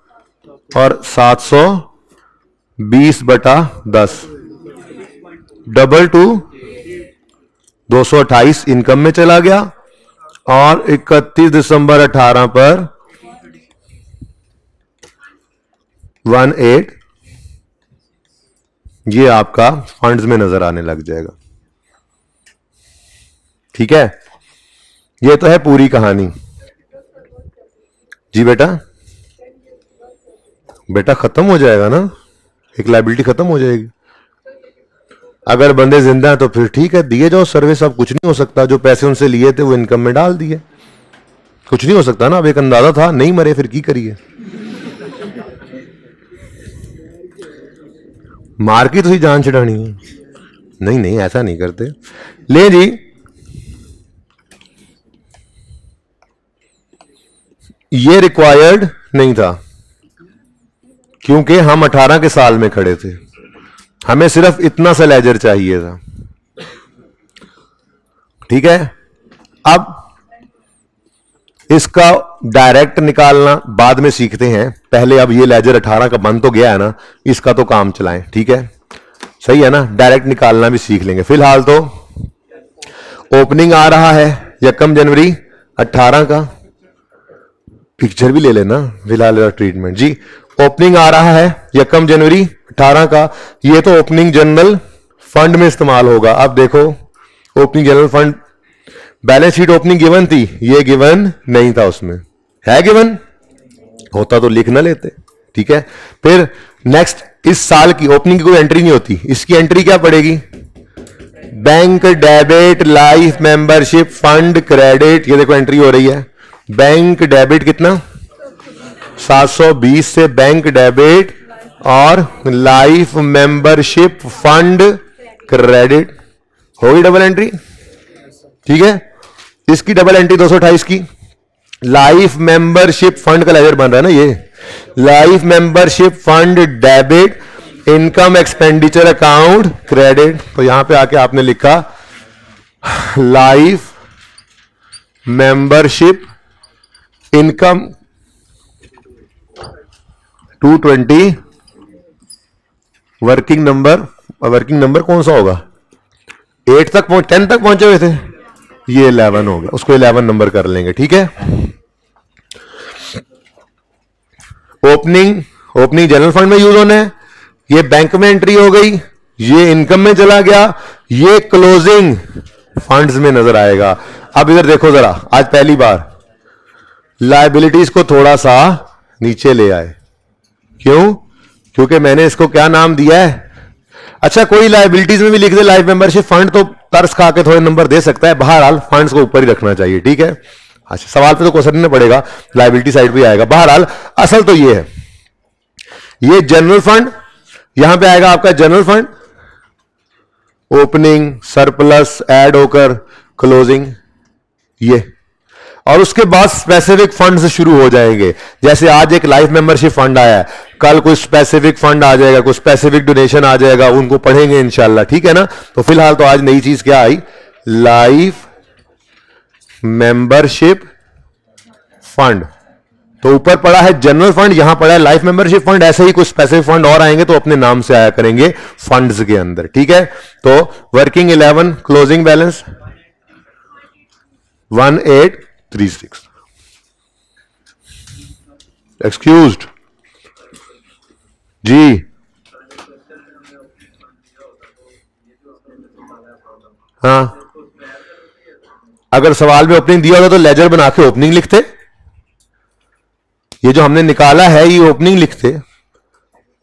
और 720 बटा 10, डबल टू 228 इनकम में चला गया। और 31 दिसंबर 18 पर 18 ये आपका फंड्स में नजर आने लग जाएगा, ठीक है। ये तो है पूरी कहानी जी। बेटा खत्म हो जाएगा ना, एक लायबिलिटी खत्म हो जाएगी। अगर बंदे जिंदा हैं तो फिर ठीक है, दिए जाओ सर्विस। अब कुछ नहीं हो सकता, जो पैसे उनसे लिए थे वो इनकम में डाल दिए, कुछ नहीं हो सकता ना। अब एक अंदाजा था, नहीं मरे फिर की करिए, मार की तो जान छुड़ानी है। नहीं नहीं ऐसा नहीं करते। ले जी, ये रिक्वायर्ड नहीं था क्योंकि हम 18 के साल में खड़े थे, हमें सिर्फ इतना सा लेजर चाहिए था, ठीक है। अब इसका डायरेक्ट निकालना बाद में सीखते हैं, पहले अब ये लेजर 18 का बन तो गया है ना, इसका तो काम चलाएं, ठीक है। सही है ना, डायरेक्ट निकालना भी सीख लेंगे। फिलहाल तो ओपनिंग आ रहा है यकम जनवरी 18 का, पिक्चर भी ले लेना फिलहाल ट्रीटमेंट जी। ओपनिंग आ रहा है यकम जनवरी 18 का, ये तो ओपनिंग जनरल फंड में इस्तेमाल होगा। अब देखो opening general fund balance sheet opening given थी, ये गिवन नहीं था, उसमें है गिवन होता तो लिख ना लेते, ठीक है। फिर नेक्स्ट, इस साल की ओपनिंग की कोई एंट्री नहीं होती, इसकी एंट्री क्या पड़ेगी? Bank debit life membership fund credit, ये देखो एंट्री हो रही है। बैंक डेबिट कितना? 720 से बैंक डेबिट और लाइफ मेंबरशिप फंड क्रेडिट होगी डबल एंट्री, ठीक है। इसकी डबल एंट्री 228 की। लाइफ मेंबरशिप फंड का लेजर बन रहा है ना ये, life membership fund debit income expenditure account credit. तो यहां पे आके आपने लिखा life membership income 220, working number कौन सा होगा? 10 तक पहुंचे हुए थे, ये 11 हो गया, उसको 11 नंबर कर लेंगे, ठीक है। ओपनिंग जनरल फंड में यूज होना है, ये बैंक में एंट्री हो गई, ये इनकम में चला गया, ये क्लोजिंग फंड्स में नजर आएगा। अब इधर देखो जरा, आज पहली बार लायबिलिटीज को थोड़ा सा नीचे ले आए। क्यों? क्योंकि मैंने इसको क्या नाम दिया है? अच्छा, कोई लायबिलिटीज में भी लिख दे लाइफ मेंबरशिप फंड तो तरस खा के थोड़े नंबर दे सकता है, बहरहाल फंड्स को ऊपर ही रखना चाहिए, ठीक है। अच्छा, सवाल पे तो क्वेश्चन नहीं पड़ेगा, लायबिलिटी साइड पे आएगा। बहरहाल असल तो ये है, ये जनरल फंड, यहां पे आएगा आपका general fund, opening, surplus, add होकर क्लोजिंग, ये, और उसके बाद स्पेसिफिक फंड से शुरू हो जाएंगे। जैसे आज एक लाइफ मेंबरशिप फंड आया है, कल कोई स्पेसिफिक फंड आ जाएगा, कोई स्पेसिफिक डोनेशन आ जाएगा, उनको पढ़ेंगे इंशाल्लाह, ठीक है ना। तो फिलहाल तो आज नई चीज क्या आई? Life membership fund. तो ऊपर पड़ा है जनरल फंड, यहां पड़ा है लाइफ मेंबरशिप फंड। ऐसे ही कुछ स्पेसिफिक फंड और आएंगे तो अपने नाम से आया करेंगे फंड्स के अंदर, ठीक है। तो वर्किंग 11, क्लोजिंग बैलेंस 1836, एक्सक्यूज्ड जी। हाँ, अगर सवाल में ओपनिंग दिया होता तो लेजर बना के ओपनिंग लिखते, ये जो हमने निकाला है ये ओपनिंग लिखते,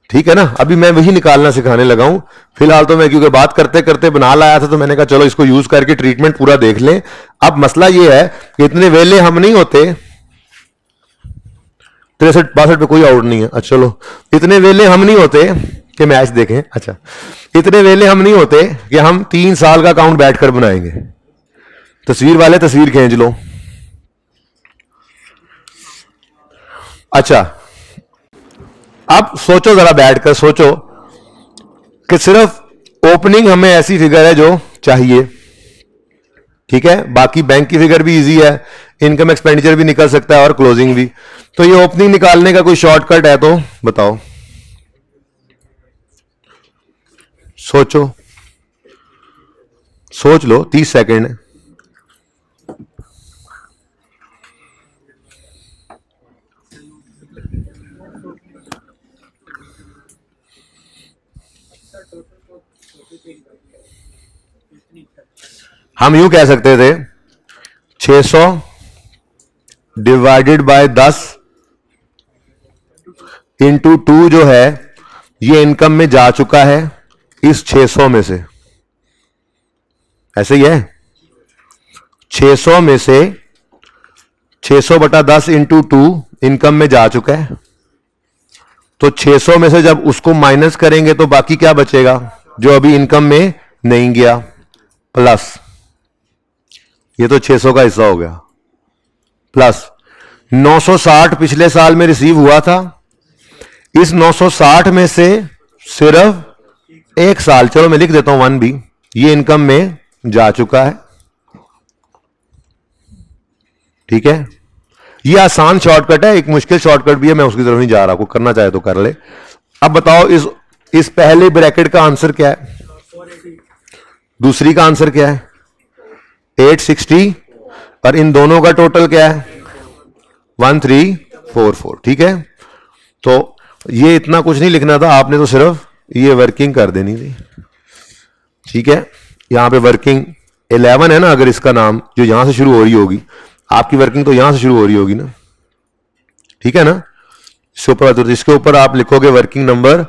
ठीक है ना। अभी मैं वही निकालना सिखाने लगा हूं। फिलहाल तो मैं क्योंकि बात करते करते बना लाया था तो मैंने कहा चलो इसको यूज करके ट्रीटमेंट पूरा देख लें। अब मसला ये है कि इतने वेले हम नहीं होते, 63-62 पे कोई आउट नहीं है। अच्छा चलो, इतने वेले हम नहीं होते कि मैच देखें। अच्छा, इतने वेले हम नहीं होते कि हम 3 साल का अकाउंट बैठकर बनाएंगे। तस्वीर वाले तस्वीर खींच लो। अच्छा, अब सोचो जरा, बैठकर सोचो कि सिर्फ ओपनिंग हमें ऐसी फिगर है जो चाहिए, ठीक है। बाकी बैंक की फिगर भी इजी है, इनकम एक्सपेंडिचर भी निकल सकता है और क्लोजिंग भी। तो ये ओपनिंग निकालने का कोई शॉर्टकट है तो बताओ, सोचो, सोच लो, 30 सेकेंड है। हम यूं कह सकते थे 600 डिवाइडेड बाय 10 इंटू 2 जो है ये इनकम में जा चुका है इस 600 में से, ऐसे ही है। 600 में से 600 बटा 10 इंटू 2 इनकम में जा चुका है। तो 600 में से जब उसको माइनस करेंगे तो बाकी क्या बचेगा जो अभी इनकम में नहीं गया, प्लस ये तो 600 का हिस्सा हो गया, प्लस 960 पिछले साल में रिसीव हुआ था। इस 960 में से सिर्फ एक साल, चलो मैं लिख देता हूं 1 भी, ये इनकम में जा चुका है, ठीक है। ये आसान शॉर्टकट है, एक मुश्किल शॉर्टकट भी है, मैं उसकी तरफ नहीं जा रहा, कोई करना चाहे तो कर ले। अब बताओ इस पहले ब्रैकेट का आंसर क्या है, दूसरी का आंसर क्या है 860, और इन दोनों का टोटल क्या है 1344, ठीक है। तो ये इतना कुछ नहीं लिखना था आपने, तो सिर्फ ये वर्किंग कर देनी थी, ठीक है। यहां पे वर्किंग 11 है ना, अगर इसका नाम जो यहां से शुरू हो रही होगी, आपकी वर्किंग तो यहां से शुरू हो रही होगी ना, ठीक है ना। इसके ऊपर आप लिखोगे वर्किंग नंबर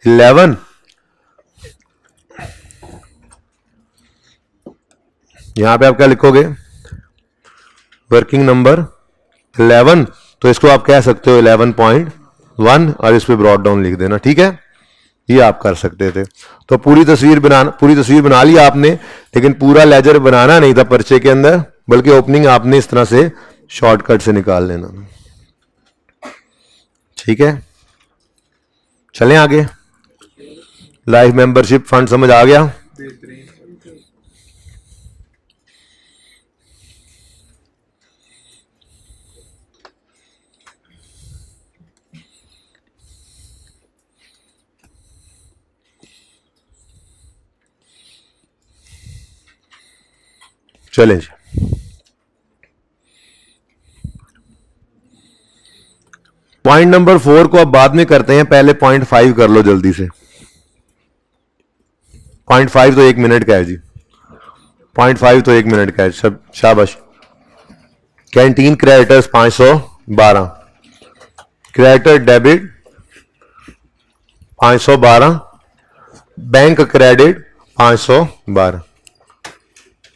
11, यहां पे आप क्या लिखोगे वर्किंग नंबर 11, तो इसको आप कह सकते हो 11.1 और इस पे ब्रॉड डाउन लिख देना, ठीक है। ये आप कर सकते थे। तो पूरी तस्वीर बना ली आपने, लेकिन पूरा लेजर बनाना नहीं था पर्चे के अंदर, बल्कि ओपनिंग आपने इस तरह से शॉर्टकट से निकाल लेना, ठीक है। चलें आगे, लाइफ मेंबरशिप फंड समझ आ गया। चलें जी, पॉइंट नंबर 4 को अब बाद में करते हैं, पहले पॉइंट 5 कर लो जल्दी से। पॉइंट 5 तो 1 मिनट का है जी, पॉइंट 5 तो 1 मिनट का है। सब शाबाश। Canteen creditors 512, creditor debit 512, bank credit 512।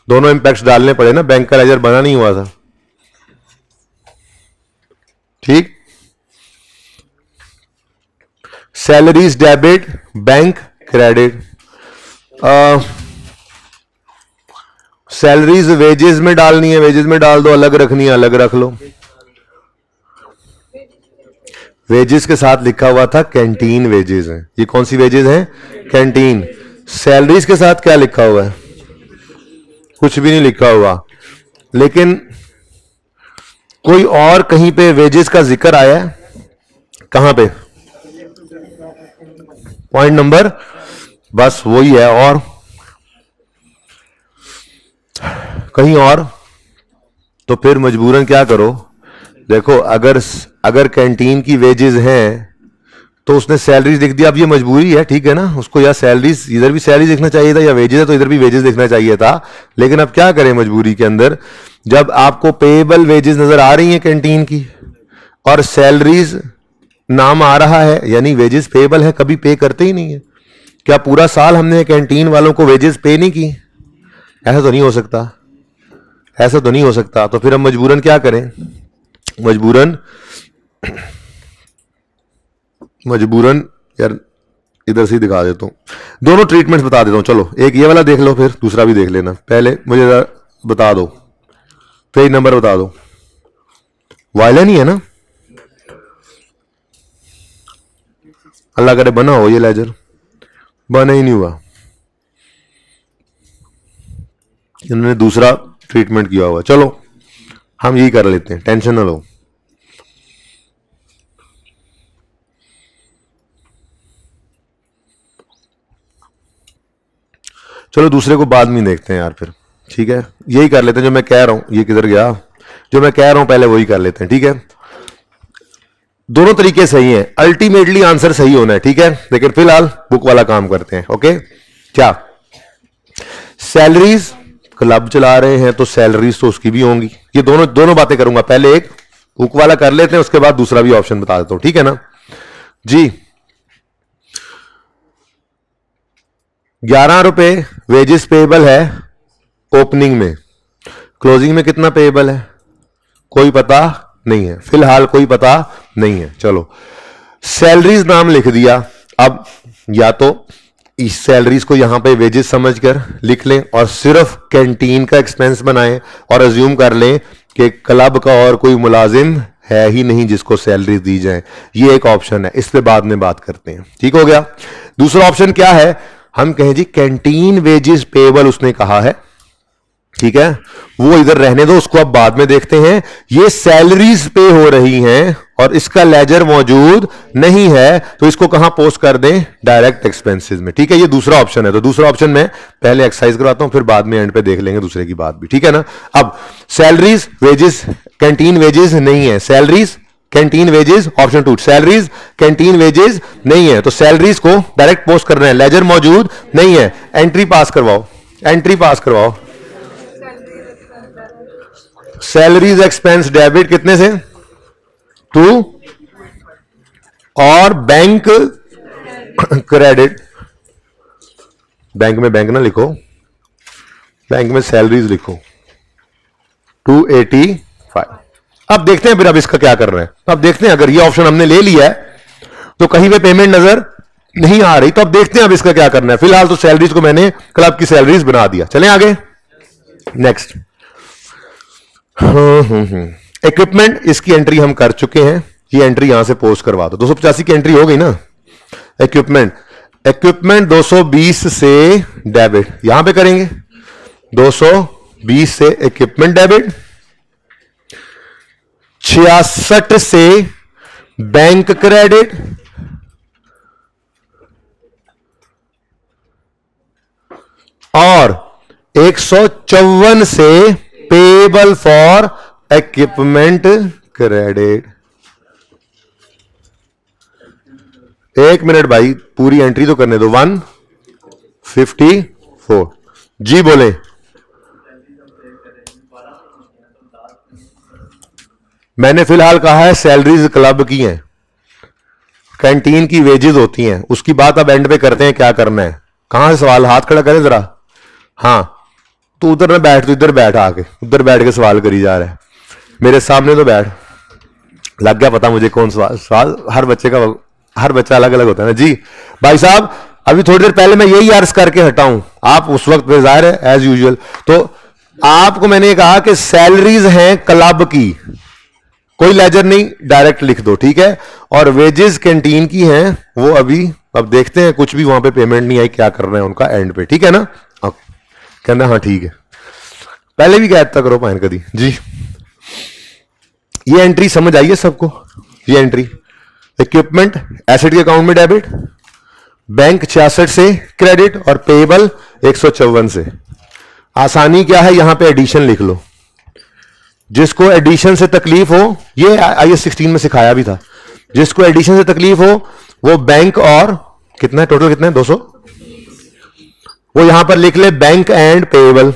दोनों इंपैक्ट्स डालने पड़े ना, बैंक का लेजर बना नहीं हुआ था। ठीक। Salaries debit, bank credit. Salaries wages में डालनी है, वेजेस में डाल दो, अलग रखनी है अलग रख लो। वेजेस के साथ लिखा हुआ था कैंटीन वेजेस हैं, ये कौन सी वेजेस हैं? कैंटीन। सैलरीज के साथ क्या लिखा हुआ है? कुछ भी नहीं लिखा हुआ, लेकिन कोई और कहीं पे वेजेस का जिक्र आया है? कहां पे? पॉइंट नंबर, बस वही है। और कहीं और तो फिर मजबूरन क्या करो, देखो अगर कैंटीन की वेजेस हैं तो उसने सैलरीज लिख दिया। अब ये मजबूरी है, ठीक है ना, उसको या सैलरीज, इधर भी सैलरीज लिखना चाहिए था, या वेजेस है तो इधर भी वेजेस लिखना चाहिए था। लेकिन अब क्या करें मजबूरी के अंदर, जब आपको पेएबल वेजेस नजर आ रही हैं कैंटीन की और सैलरीज नाम आ रहा है, यानी वेजेस पेएबल है, कभी पे करते ही नहीं है। क्या पूरा साल हमने कैंटीन वालों को वेजेस पे नहीं की? ऐसा तो नहीं हो सकता, ऐसा तो नहीं हो सकता। तो फिर हम मजबूरन क्या करें? मजबूरन यार इधर से ही दिखा देता हूं, दोनों ट्रीटमेंट्स बता देता हूं। चलो एक ये वाला देख लो, फिर दूसरा भी देख लेना। पहले मुझे बता दो, पेज नंबर बता दो। वायला नहीं है ना? अल्लाह करे बना हो ये लेजर, बना ही नहीं हुआ, इन्होंने दूसरा ट्रीटमेंट किया हुआ। चलो हम यही कर लेते हैं, टेंशन ना लो। चलो दूसरे को बाद में देखते हैं यार फिर, ठीक है? यही कर लेते हैं जो मैं कह रहा हूं। ये किधर गया? जो मैं कह रहा हूं पहले वही कर लेते हैं, ठीक है? दोनों तरीके सही हैं, अल्टीमेटली आंसर सही होना है, ठीक है? लेकिन फिलहाल बुक वाला काम करते हैं। ओके, क्या सैलरीज क्लब चला रहे हैं तो सैलरीज तो उसकी भी होंगी। ये दोनों बातें करूंगा, पहले एक बुक वाला कर लेते हैं, उसके बाद दूसरा भी ऑप्शन बता देता हूं, ठीक है ना जी? 11 रुपए वेजेस पेएबल है ओपनिंग में, क्लोजिंग में कितना पेएबल है कोई पता नहीं है, फिलहाल कोई पता नहीं है। चलो सैलरीज नाम लिख दिया। अब या तो इस सैलरीज को यहां पे वेजेस समझकर लिख लें और सिर्फ कैंटीन का एक्सपेंस बनाएं और अज्यूम कर लें कि क्लब का और कोई मुलाजिम है ही नहीं जिसको सैलरी दी जाए। ये एक ऑप्शन है, इस पे बाद में बात करते हैं, ठीक हो गया? दूसरा ऑप्शन क्या है? हम कहें जी कैंटीन वेजेस पेएबल उसने कहा है, ठीक है, वो इधर रहने दो, उसको अब बाद में देखते हैं। ये सैलरीज पे हो रही हैं और इसका लेजर मौजूद नहीं है, तो इसको कहां पोस्ट कर दें? डायरेक्ट एक्सपेंसेस में, ठीक है? ये दूसरा ऑप्शन है। तो दूसरा ऑप्शन में पहले एक्सरसाइज करवाता हूं, फिर बाद में एंड पे देख लेंगे दूसरे की बात भी, ठीक है ना? अब सैलरीज वेजेस कैंटीन वेजेस नहीं है, salaries canteen wages, option 2 salaries canteen wages नहीं है, तो सैलरीज को डायरेक्ट पोस्ट करना है, लेजर मौजूद नहीं है। एंट्री पास करवाओ, एंट्री पास करवाओ। सैलरीज एक्सपेंस डेबिट कितने से? 2 और बैंक क्रेडिट, बैंक में बैंक ना लिखो, बैंक में सैलरीज लिखो, 285। अब देखते हैं फिर अब इसका क्या कर रहे हैं। अब देखते हैं, अगर ये ऑप्शन हमने ले लिया है तो कहीं पे पेमेंट नजर नहीं आ रही, तो अब देखते हैं अब इसका क्या करना है। फिलहाल तो सैलरीज को मैंने क्लब की सैलरीज बना दिया। चलें आगे, नेक्स्ट। इक्विपमेंट, इसकी एंट्री हम कर चुके हैं, ये एंट्री यहां से पोस्ट करवा दो। 285 की एंट्री हो गई ना? इक्विपमेंट 220 से डेबिट यहां पे करेंगे, 220 से इक्विपमेंट डेबिट, 66 से बैंक क्रेडिट, और 154 से payable for equipment credit. 1 minute भाई, पूरी एंट्री तो करने दो। 154 जी बोले। मैंने फिलहाल कहा है सैलरीज क्लब की हैं, कैंटीन की वेजेस होती हैं, उसकी बात अब एंड पे करते हैं क्या करना है। कहां से सवाल, हाथ खड़ा करें जरा। हाँ तो उधर ना बैठ, तो इधर बैठ, आके उधर बैठ के सवाल करी जा रहा है, मेरे सामने तो बैठ। लग गया पता मुझे कौन सवाल हर बच्चा अलग अलग होता है ना जी। भाई साहब अभी थोड़ी देर पहले मैं यही अर्ज करके हटा हूं, आप उस वक्त पे जाहिर है एज यूजुअल। तो आपको मैंने कहा कि सैलरीज हैं क्लब की, कोई लेजर नहीं, डायरेक्ट लिख दो, ठीक है। और वेजेस कैंटीन की हैं, वो अभी अब देखते हैं, कुछ भी वहां पे पेमेंट नहीं आई, क्या करना है उनका एंड पे, ठीक है ना। कहना हाँ ठीक है, पहले भी कहता करो पाइन कदी जी। ये एंट्री समझ आई है सबको। ये एंट्री इक्विपमेंट एसेट के अकाउंट में डेबिट, बैंक 66 से क्रेडिट और पेएबल 154 से। आसानी क्या है, यहां पे एडिशन लिख लो। जिसको एडिशन से तकलीफ हो, ये IAS 16 में सिखाया भी था, जिसको एडिशन से तकलीफ हो वो बैंक और कितना है टोटल, कितना है 200, वो यहां पर लिख ले बैंक एंड पेएबल।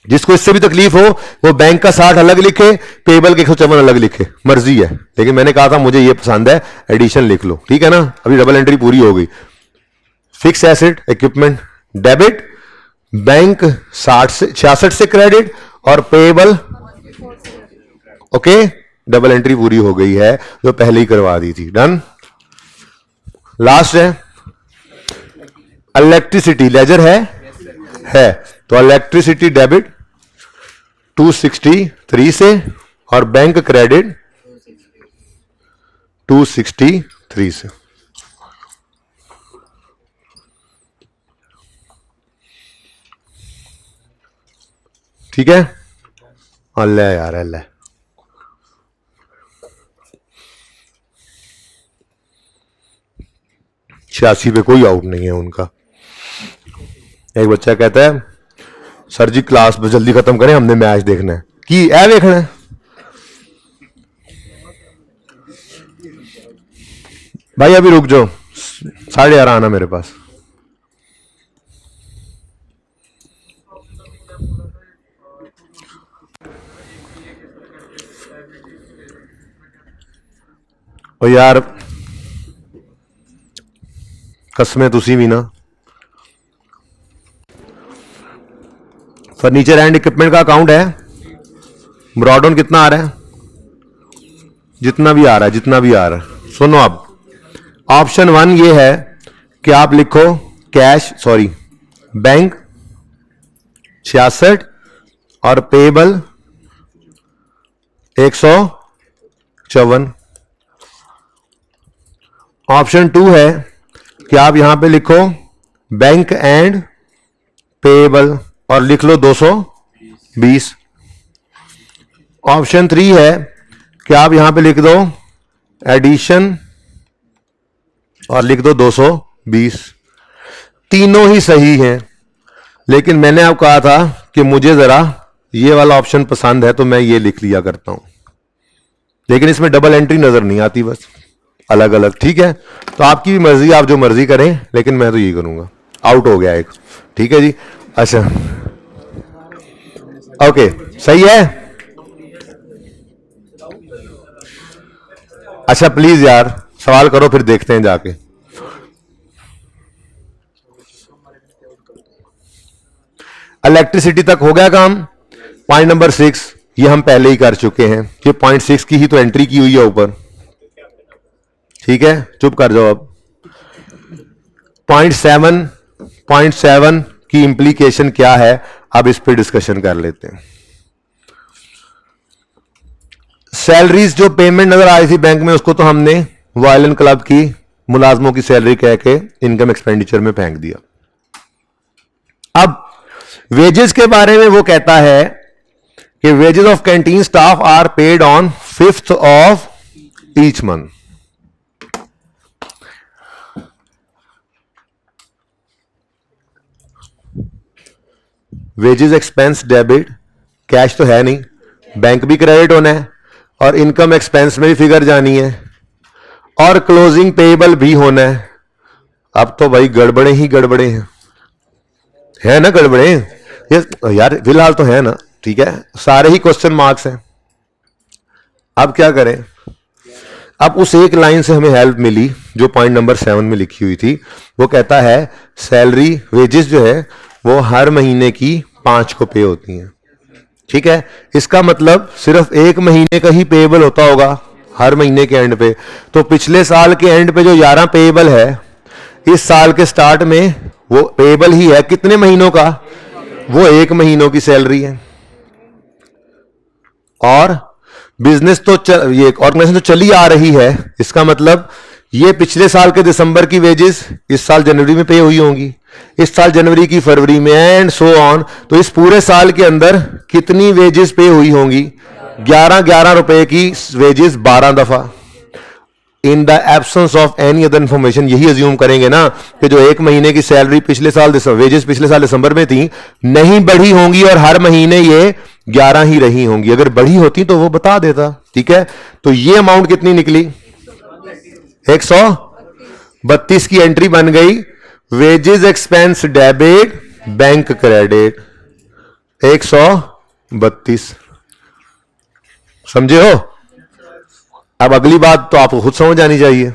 जिसको इससे भी तकलीफ हो वो बैंक का 60 अलग लिखे, पेएबल के 154 अलग लिखे, मर्जी है। लेकिन मैंने कहा था मुझे ये पसंद है, एडिशन लिख लो, ठीक है ना। अभी डबल एंट्री पूरी हो गई। Fix asset equipment debit, bank 66 से क्रेडिट और पेएबल ओके, डबल एंट्री पूरी हो गई है जो पहले ही करवा दी थी। डन। लास्ट है इलेक्ट्रिसिटी, लेजर है तो इलेक्ट्रिसिटी डेबिट 263 से और बैंक क्रेडिट 263 से। ठीक है, अल्लाह यार अल्लाह। 86 पे कोई आउट नहीं है उनका। एक बच्चा कहता है सर जी क्लास जल्दी खत्म करें, हमने मैच देखना है कि ए देखना है। भाई अभी रुक जाओ, 11:30 आना मेरे पास। और यार कसमें तुसी भी ना, फर्नीचर एंड इक्विपमेंट का अकाउंट है, ब्रॉडऑन कितना आ रहा है, जितना भी आ रहा है। सुनो अब, ऑप्शन 1 ये है कि आप लिखो कैश बैंक 66 और पेएबल 154। ऑप्शन 2 है कि आप यहां पे लिखो बैंक एंड पेएबल और लिख लो 220। ऑप्शन 3 है कि आप यहां पे लिख दो एडिशन और लिख दो 220। तीनों ही सही हैं, लेकिन मैंने आपको कहा था कि मुझे जरा ये वाला ऑप्शन पसंद है तो मैं ये लिख लिया करता हूं, लेकिन इसमें डबल एंट्री नजर नहीं आती, बस अलग अलग। ठीक है, तो आपकी भी मर्जी, आप जो मर्जी करें, लेकिन मैं तो यही करूंगा। आउट हो गया एक, ठीक है जी। अच्छा ओके, सही है। अच्छा प्लीज यार सवाल करो, फिर देखते हैं जाके। इलेक्ट्रिसिटी तक हो गया काम। पॉइंट नंबर 6 ये हम पहले ही कर चुके हैं, ये पॉइंट 6 की ही तो एंट्री की हुई है ऊपर। ठीक है, चुप कर जाओ अब। पॉइंट 7 की इंप्लीकेशन क्या है, अब इस पर डिस्कशन कर लेते हैं। सैलरीज जो पेमेंट नजर आई थी बैंक में, उसको तो हमने वायलिन क्लब की मुलाजमों की सैलरी कह के इनकम एक्सपेंडिचर में फेंक दिया। अब वेजेस के बारे में वो कहता है कि wages of canteen staff are paid on 5th of each month. Wages expense debit, cash तो है नहीं, बैंक भी क्रेडिट होना है और इनकम एक्सपेंस में भी फिगर जानी है और क्लोजिंग पेएबल भी होना है। अब तो भाई गड़बड़े ही गड़बड़े हैं, है ना गड़बड़े ये यार, फिलहाल तो है ना, ठीक है, सारे ही क्वेश्चन मार्क्स हैं। अब क्या करें? अब उस एक लाइन से हमें हेल्प मिली जो पॉइंट नंबर 7 में लिखी हुई थी। वो कहता है सैलरी वेजेस जो है वो हर महीने की 5 को पे होती हैं, ठीक है। इसका मतलब सिर्फ एक महीने का ही पेएबल होता होगा हर महीने के एंड पे। तो पिछले साल के एंड पे जो 11 पेएबल है, इस साल के स्टार्ट में वो पेएबल ही है कितने महीनों का? वो 1 महीनों की सैलरी है। और बिजनेस तो ये ऑर्गेनाइजेशन तो चली आ रही है, इसका मतलब ये पिछले साल के दिसंबर की वेजेस इस साल जनवरी में पे हुई होंगी, इस साल जनवरी की फरवरी में, एंड सो ऑन। तो इस पूरे साल के अंदर कितनी वेजेस पे हुई होंगी? 11 रुपए की वेजेस 12 दफा। In the absence of any other information, यही अज्यूम करेंगे ना कि जो 1 महीने की सैलरी पिछले साल वेजेस पिछले साल दिसंबर में थी, नहीं बढ़ी होंगी और हर महीने ये 11 ही रही होंगी। अगर बढ़ी होती तो वो बता देता, ठीक है। तो ये अमाउंट कितनी निकली? 132 की एंट्री बन गई। Wages expense debit, bank credit 132, समझे हो? अब अगली बात तो आपको खुद समझ आनी चाहिए।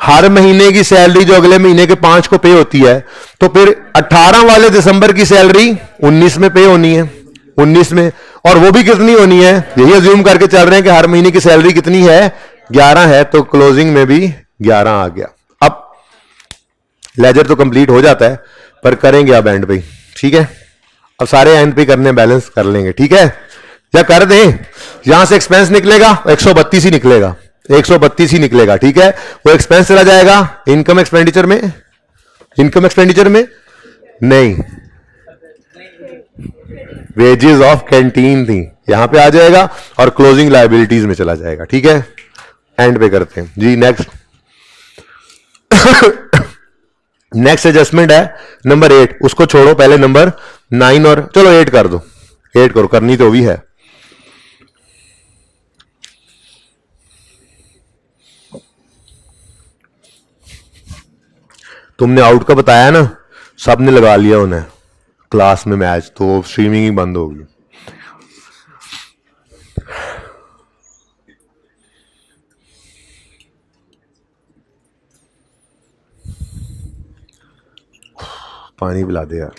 हर महीने की सैलरी जो अगले महीने के 5 को पे होती है, तो फिर 18 वाले दिसंबर की सैलरी 19 में पे होनी है, 19 में, और वो भी कितनी होनी है? यही अज्यूम करके चल रहे हैं कि हर महीने की सैलरी कितनी है? 11 है, तो क्लोजिंग में भी 11 आ गया। अब लेजर तो कंप्लीट हो जाता है, पर करेंगे अब एंड पे, ठीक है। अब सारे एंड पे करने, बैलेंस कर लेंगे, ठीक है, या कर दें? यहां से एक्सपेंस निकलेगा 132 ही निकलेगा, 132 ही निकलेगा, ठीक है। वो एक्सपेंस चला जाएगा इनकम एक्सपेंडिचर में, इनकम एक्सपेंडिचर में नहीं, वेजेस ऑफ कैंटीन थी, यहां पे आ जाएगा और क्लोजिंग लायबिलिटीज में चला जाएगा, ठीक है। एंड पे करते हैं जी। नेक्स्ट नेक्स्ट एडजस्टमेंट है नंबर 8, उसको छोड़ो, पहले नंबर 9 और चलो 8 कर दो, 8 करो, करनी तो भी है। तुमने आउट का बताया ना, सबने लगा लिया उन्हें क्लास में मैच, तो स्ट्रीमिंग ही बंद होगी। पानी पिला दे यार।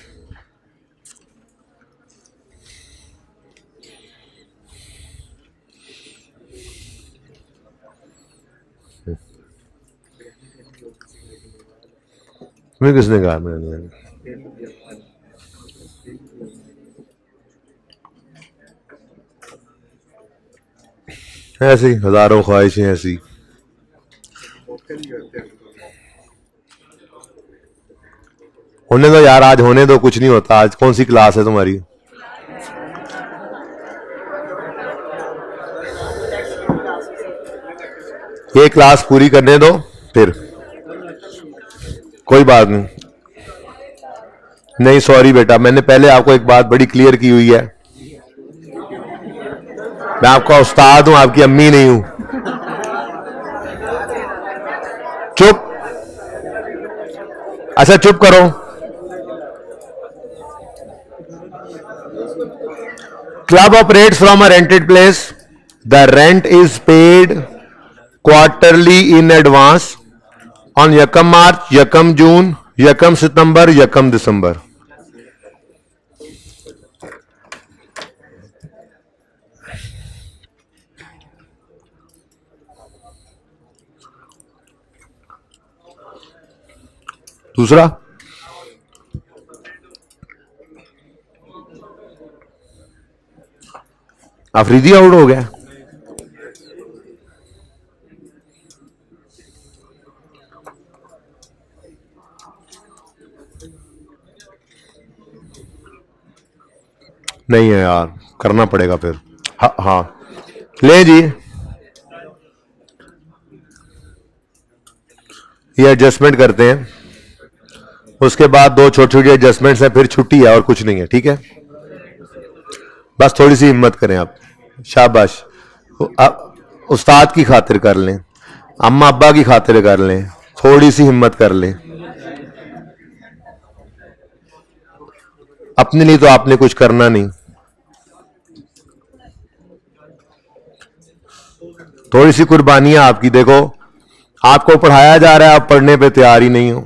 मैं किसने कहा? मैंने ऐसी हजारों ख्वाहिशें ऐसी। होने दो यार, आज होने दो, कुछ नहीं होता। आज कौन सी क्लास है तुम्हारी? ये क्लास पूरी करने दो, फिर कोई बात नहीं। नहीं सॉरी बेटा, मैंने पहले आपको एक बात बड़ी क्लियर की हुई है, मैं आपका उस्ताद हूं, आपकी अम्मी नहीं हूं। चुप, अच्छा चुप करो। Club operates from a rented place, the rent is paid quarterly in advance on यकम मार्च, यकम जून, यकम सितंबर, यकम दिसंबर। दूसरा, अफरीदी आउट हो गया। नहीं है यार, करना पड़ेगा फिर। हाँ हाँ, ले जी, ये एडजस्टमेंट करते हैं। उसके बाद 2 छोटी छोटी एडजस्टमेंट्स हैं, फिर छुट्टी है और कुछ नहीं है। ठीक है, बस थोड़ी सी हिम्मत करें आप, शाबाश। उस्ताद की खातिर कर लें, अम्मा अब्बा की खातिर कर लें, थोड़ी सी हिम्मत कर लें। अपने लिए तो आपने कुछ करना नहीं, थोड़ी सी कुर्बानियां आपकी। देखो आपको पढ़ाया जा रहा है, आप पढ़ने पे तैयार ही नहीं हो।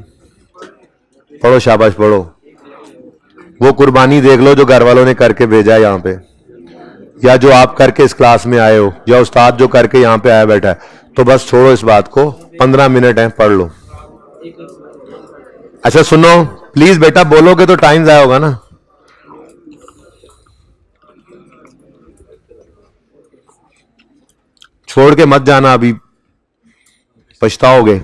पढ़ो, शाबाश पढ़ो। वो कुर्बानी देख लो जो घर वालों ने करके भेजा है यहां पे, या जो आप करके इस क्लास में आए हो, या उस्ताद जो करके यहां पे आया बैठा है। तो बस छोड़ो इस बात को, 15 मिनट है, पढ़ लो। अच्छा सुनो प्लीज बेटा, बोलोगे तो टाइम जाया होगा ना। छोड़ के मत जाना, अभी पछताओगे।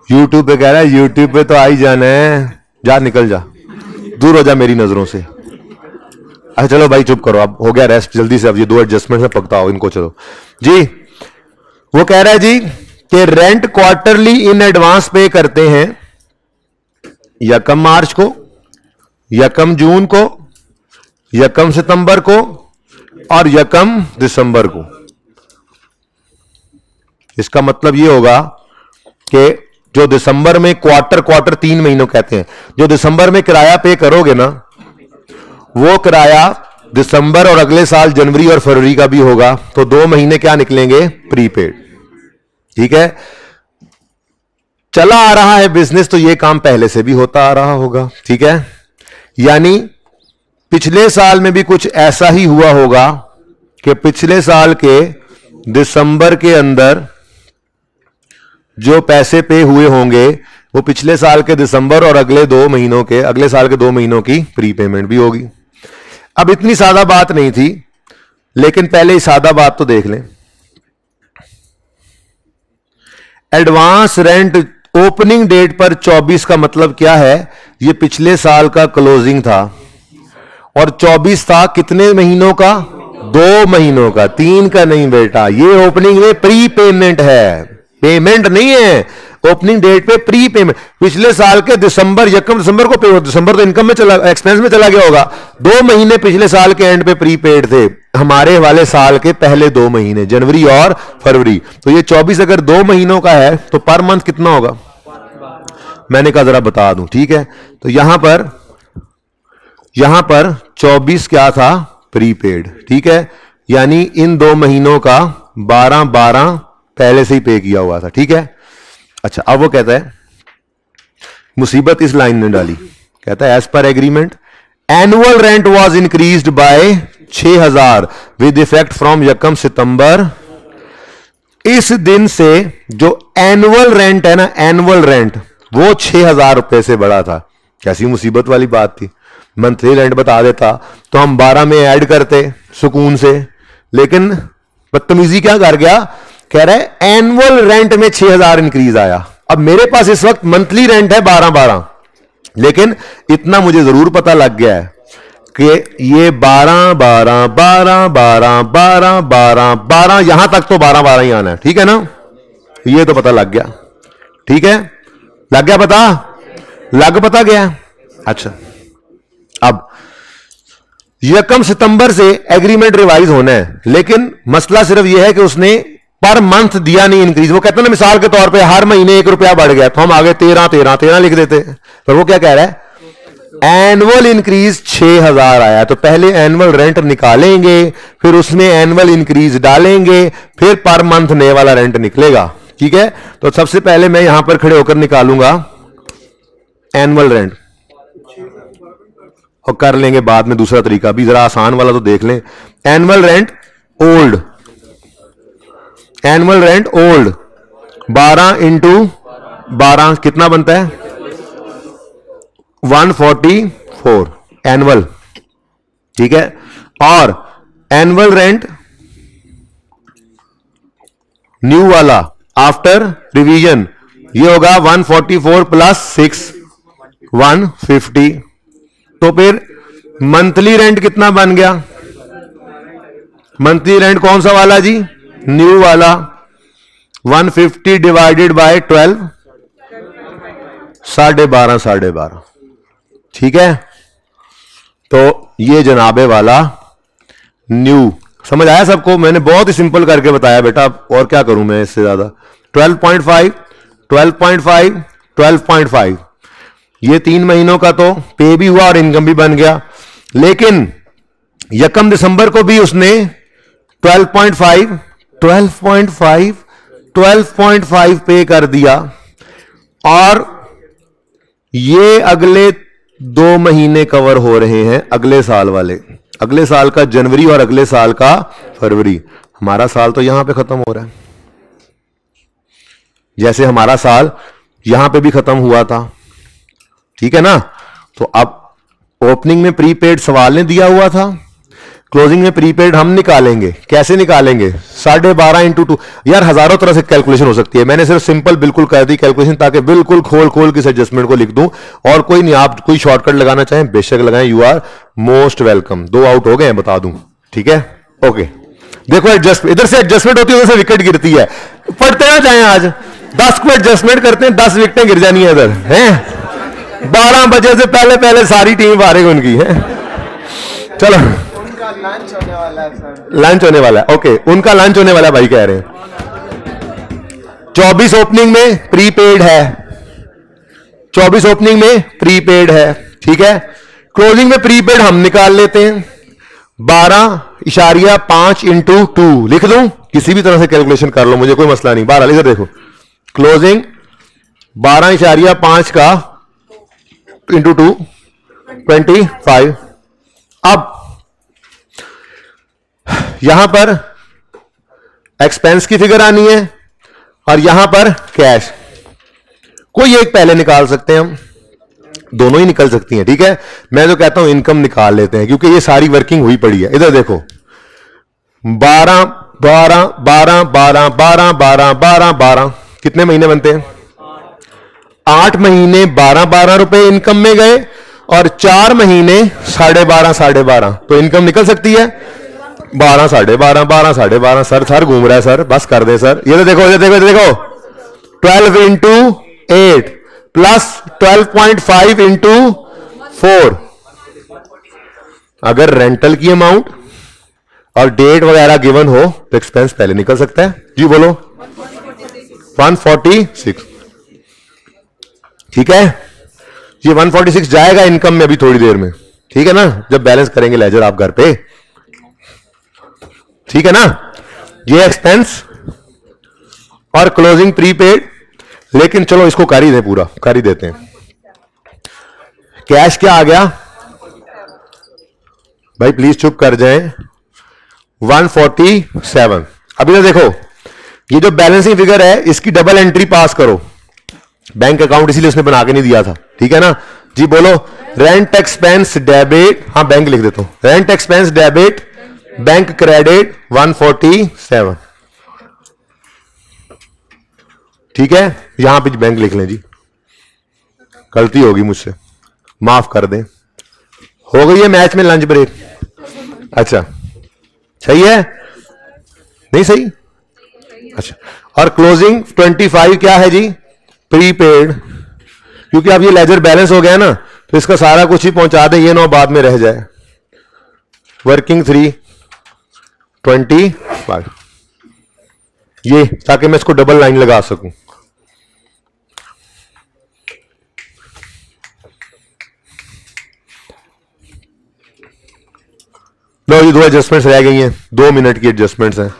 यूट्यूब पे कह रहा है, यूट्यूब पे तो आ ही जाना है। जा निकल जा, दूर हो जा मेरी नजरों से। अच्छा चलो भाई चुप करो, अब हो गया रेस्ट, जल्दी से अब ये 2 एडजस्टमेंट में पकताओ इनको। चलो जी, वो कह रहा है जी कि रेंट क्वार्टरली इन एडवांस पे करते हैं, यकम मार्च को, यकम जून को, यकम सितंबर को और यकम दिसंबर को। इसका मतलब ये होगा कि जो दिसंबर में क्वार्टर 3 महीनों कहते हैं, जो दिसंबर में किराया पे करोगे ना, वो किराया दिसंबर और अगले साल जनवरी और फरवरी का भी होगा। तो 2 महीने क्या निकलेंगे, प्रीपेड। ठीक है, चला आ रहा है बिजनेस तो ये काम पहले से भी होता आ रहा होगा। ठीक है, यानी पिछले साल में भी कुछ ऐसा ही हुआ होगा कि पिछले साल के दिसंबर के अंदर जो पैसे पे हुए होंगे वो पिछले साल के दिसंबर और अगले साल के 2 महीनों की प्रीपेमेंट भी होगी। अब इतनी सादा बात नहीं थी, लेकिन पहले सादा बात तो देख लें। एडवांस रेंट ओपनिंग डेट पर 24 का मतलब क्या है, ये पिछले साल का क्लोजिंग था, और 24 था कितने महीनों का, 2 महीनों का, 3 का नहीं बेटा। ये ओपनिंग में प्री पेमेंट है, पेमेंट नहीं है। ओपनिंग डेट पे प्री पेमेंट, पिछले साल के दिसंबर, यकम दिसंबर को पे हो, दिसंबर तो इनकम में चला, एक्सपेंस में चला गया होगा। 2 महीने पिछले साल के एंड पे प्री पेड थे, हमारे वाले साल के पहले 2 महीने, जनवरी और फरवरी। तो ये 24 अगर 2 महीनों का है तो पर मंथ कितना होगा, मैंने कहा जरा बता दूं। ठीक है, तो यहां पर 24 क्या था, प्रीपेड। ठीक है, यानी इन 2 महीनों का 12 पहले से ही पे किया हुआ था। ठीक है, अच्छा अब वो कहता है, मुसीबत इस लाइन ने डाली, कहता है एज पर agreement annual rent was increased by 6000 with effect from यकम सितंबर। इस दिन से जो एनुअल रेंट है ना, एनुअल रेंट वो 6000 रुपए से बढ़ा था। कैसी मुसीबत वाली बात थी, मंथली रेंट बता देता तो हम 12 में ऐड करते सुकून से, लेकिन बदतमीजी क्या कर गया, कह रहा है एनुअल रेंट में 6000 इंक्रीज आया। अब मेरे पास इस वक्त मंथली रेंट है 12, लेकिन इतना मुझे जरूर पता लग गया है कि ये 12 यहां तक तो 12 ही आना है। ठीक है ना, ये तो पता लग गया। ठीक है, लग गया पता गया। अच्छा, अब यकम सितंबर से एग्रीमेंट रिवाइज होना है, लेकिन मसला सिर्फ यह है कि उसने पर मंथ दिया नहीं इंक्रीज। वो कहते हैं ना, मिसाल के तौर पे हर महीने 1 रुपया बढ़ गया तो हम आगे 13 लिख देते, पर वो क्या कह रहा है, एनुअल इंक्रीज 6000 आया तो पहले एनुअल रेंट निकालेंगे, फिर उसमें एनुअल इंक्रीज डालेंगे, फिर पर मंथ नए वाला रेंट निकलेगा। ठीक है, तो सबसे पहले मैं यहां पर खड़े होकर निकालूंगा एनुअल रेंट, और कर लेंगे बाद में दूसरा तरीका भी, जरा आसान वाला तो देख लें। एनुअल रेंट ओल्ड, 12 इंटू 12 कितना बनता है, 144 एनुअल। ठीक है, और एनुअल रेंट न्यू वाला आफ्टर रिवीजन ये होगा 144 प्लस 6 150। तो फिर मंथली रेंट कितना बन गया, मंथली रेंट कौन सा वाला जी? न्यू वाला। 150 डिवाइडेड बाय 12, 12.5 12.5। ठीक है, तो ये जनाबे वाला न्यू। समझ आया सबको? मैंने बहुत ही सिंपल करके बताया बेटा, और क्या करूं मैं इससे ज्यादा। 12.5 12.5 12.5, ये 3 महीनों का तो पे भी हुआ और इनकम भी बन गया। लेकिन यकम दिसंबर को भी उसने 12.5 12.5 12.5 पे कर दिया, और ये अगले 2 महीने कवर हो रहे हैं, अगले साल वाले, अगले साल का जनवरी और अगले साल का फरवरी। हमारा साल तो यहां पे खत्म हो रहा है, जैसे हमारा साल यहां पे भी खत्म हुआ था। ठीक है ना? तो अब ओपनिंग में प्रीपेड सवाल ने दिया हुआ था, क्लोजिंग में प्रीपेड हम निकालेंगे। कैसे निकालेंगे? 12.5 इंटू 2। यार हजारों तरह से कैलकुलेशन हो सकती है, मैंने सिर्फ सिंपल बिल्कुल कर दी कैलकुलेशन, ताकि बिल्कुल खोल खोल के एडजस्टमेंट को लिख दूं। और कोई नहीं, आप कोई शॉर्टकट लगाना चाहें बेशक लगाएं, you are most welcome. 2 out हो गए हैं, बता दूं। ठीक है, ओके। देखो एडजस्ट, इधर से एडजस्टमेंट होती है, उधर से विकेट गिरती है। पढ़ते ना जाए, आज 10 को एडजस्टमेंट करते हैं, 10 विकेटें गिर जानी है इधर है। 12 बजे से पहले पहले सारी टीम हारेगी उनकी है। चलो, लंच होने वाला है सर। लंच होने वाला है, ओके। उनका लंच होने वाला है भाई, कह रहे हैं। 24 ओपनिंग में प्रीपेड है, 24 ओपनिंग में प्रीपेड है। ठीक है, क्लोजिंग में प्रीपेड हम निकाल लेते हैं। 12.5 इंटू 2 लिख दूं, किसी भी तरह से कैलकुलेशन कर लो, मुझे कोई मसला नहीं। 12 इधर देखो, क्लोजिंग 12.5 का इंटू 2 25। अब यहां पर एक्सपेंस की फिगर आनी है और यहां पर कैश। कोई एक पहले निकाल सकते हैं हम, दोनों ही निकल सकती हैं। ठीक है, मैं तो कहता हूं इनकम निकाल लेते हैं, क्योंकि ये सारी वर्किंग हुई पड़ी है। इधर देखो, 12 12 12 12 12 12 12 12, कितने महीने बनते हैं? 8 महीने 12 12 रुपए इनकम में गए, और 4 महीने 12.5 12.5, तो इनकम निकल सकती है 12 12.5 12 12.5। सर घूम रहा है सर, बस कर दे सर। ये तो देखो, ये देखो, ये देखो, 12 इंटू 8 प्लस 12.5 इंटू 4। अगर रेंटल की अमाउंट और डेट वगैरह गिवन हो तो एक्सपेंस पहले निकल सकता है जी। बोलो 146। ठीक है, ये 146 जाएगा इनकम में अभी थोड़ी देर में। ठीक है ना, जब बैलेंस करेंगे लेजर आप घर पे। ठीक है ना, ये एक्सपेंस और क्लोजिंग प्रीपेड। लेकिन चलो इसको कर ही दें, पूरा कर ही देते हैं। कैश क्या आ गया भाई, प्लीज चुप कर जाएं। 147। अभी तो देखो, ये जो बैलेंसिंग फिगर है इसकी डबल एंट्री पास करो। बैंक अकाउंट इसीलिए उसने बना के नहीं दिया था। ठीक है ना जी, बोलो रेंट एक्सपेंस डेबिट, हाँ बैंक लिख देता हूं, rent expense debit, bank credit 147। ठीक है, यहां पे बैंक लिख लें जी, गलती होगी मुझसे, माफ कर दें। हो गई है मैच में लंच ब्रेक? अच्छा, सही है? नहीं सही? अच्छा, और क्लोजिंग 25 क्या है जी? प्रीपेड। क्योंकि अब ये लेजर बैलेंस हो गया ना, तो इसका सारा कुछ ही पहुंचा दे, ये ना बाद में रह जाए। वर्किंग 325, ये ताकि मैं इसको डबल लाइन लगा सकूं। लो, ये 2 एडजस्टमेंट्स रह गई हैं, 2 मिनट की एडजस्टमेंट्स हैं।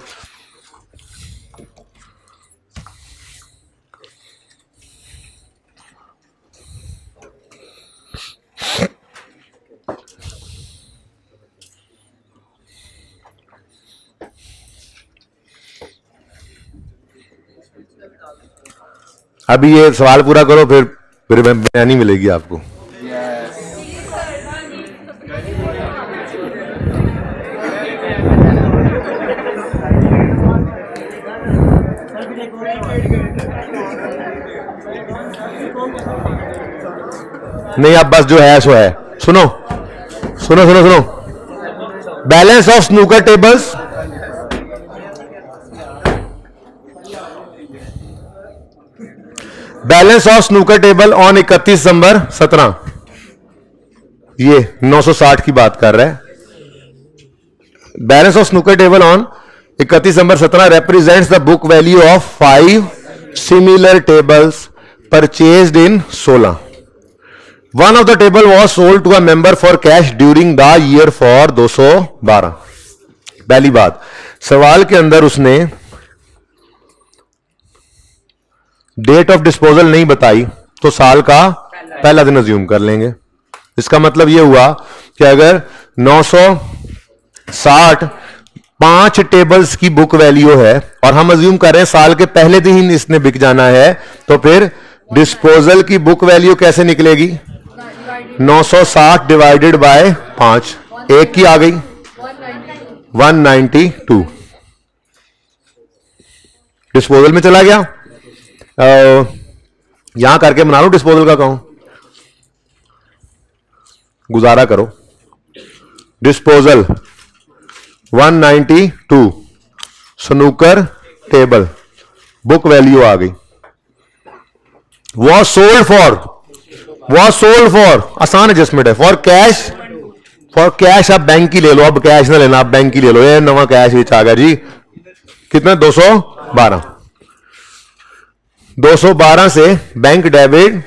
अभी ये सवाल पूरा करो, फिर बयानी मिलेगी आपको। नहीं, अब बस जो है सो है। सुनो सुनो सुनो सुनो, balance of snooker tables balance of snooker table on 31 December 17, ये 960 की बात कर रहा है। Balance of snooker table on 31 December 17 represents the book value of 5 similar tables purchased in 16. One of the table was sold to a member for cash during the year for 212. पहली बात, सवाल के अंदर उसने डेट ऑफ डिस्पोजल नहीं बताई तो साल का पहला दिन अज्यूम कर लेंगे। इसका मतलब यह हुआ कि अगर 960 5 टेबल्स की बुक वैल्यू है और हम अज्यूम कर रहे हैं साल के पहले दिन ही इसने बिक जाना है, तो फिर डिस्पोजल की बुक वैल्यू कैसे निकलेगी? 960 डिवाइडेड बाय 5, एक की आ गई 192, डिस्पोजल में चला गया। यहां करके बना लो डिस्पोजल का काउंट, गुजारा करो। Disposal 192, snooker table book value आ गई। वॉज सोल्ड फॉर आसान एडजस्टमेंट है। फॉर कैश आप बैंक की ले लो, अब कैश ना लेना, आप बैंक की ले लो। ये नवा कैश विच आ गया जी, कितना 212 से बैंक डेबिट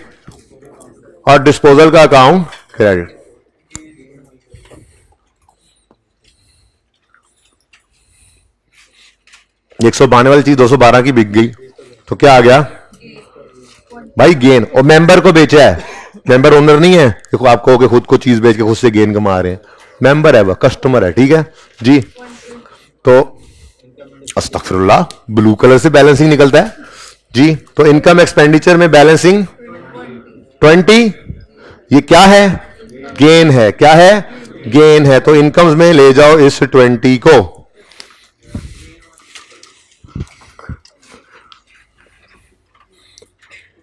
और डिस्पोजल का अकाउंट क्रेडिट। एक 192 वाली चीज 212 की बिक गई, तो क्या आ गया भाई? गेन। और मेंबर को बेचा है, मेंबर ओनर नहीं है, देखो आप कहोगे खुद को चीज बेच के खुद से गेन कमा रहे हैं, मेंबर है, वह कस्टमर है, ठीक है जी। तो अस्तगफिरुल्लाह, ब्लू कलर से बैलेंसिंग निकलता है जी। तो इनकम एक्सपेंडिचर में बैलेंसिंग 20, ये क्या है? गेन है। क्या है? गेन है। तो इनकम्स में ले जाओ इस 20 को।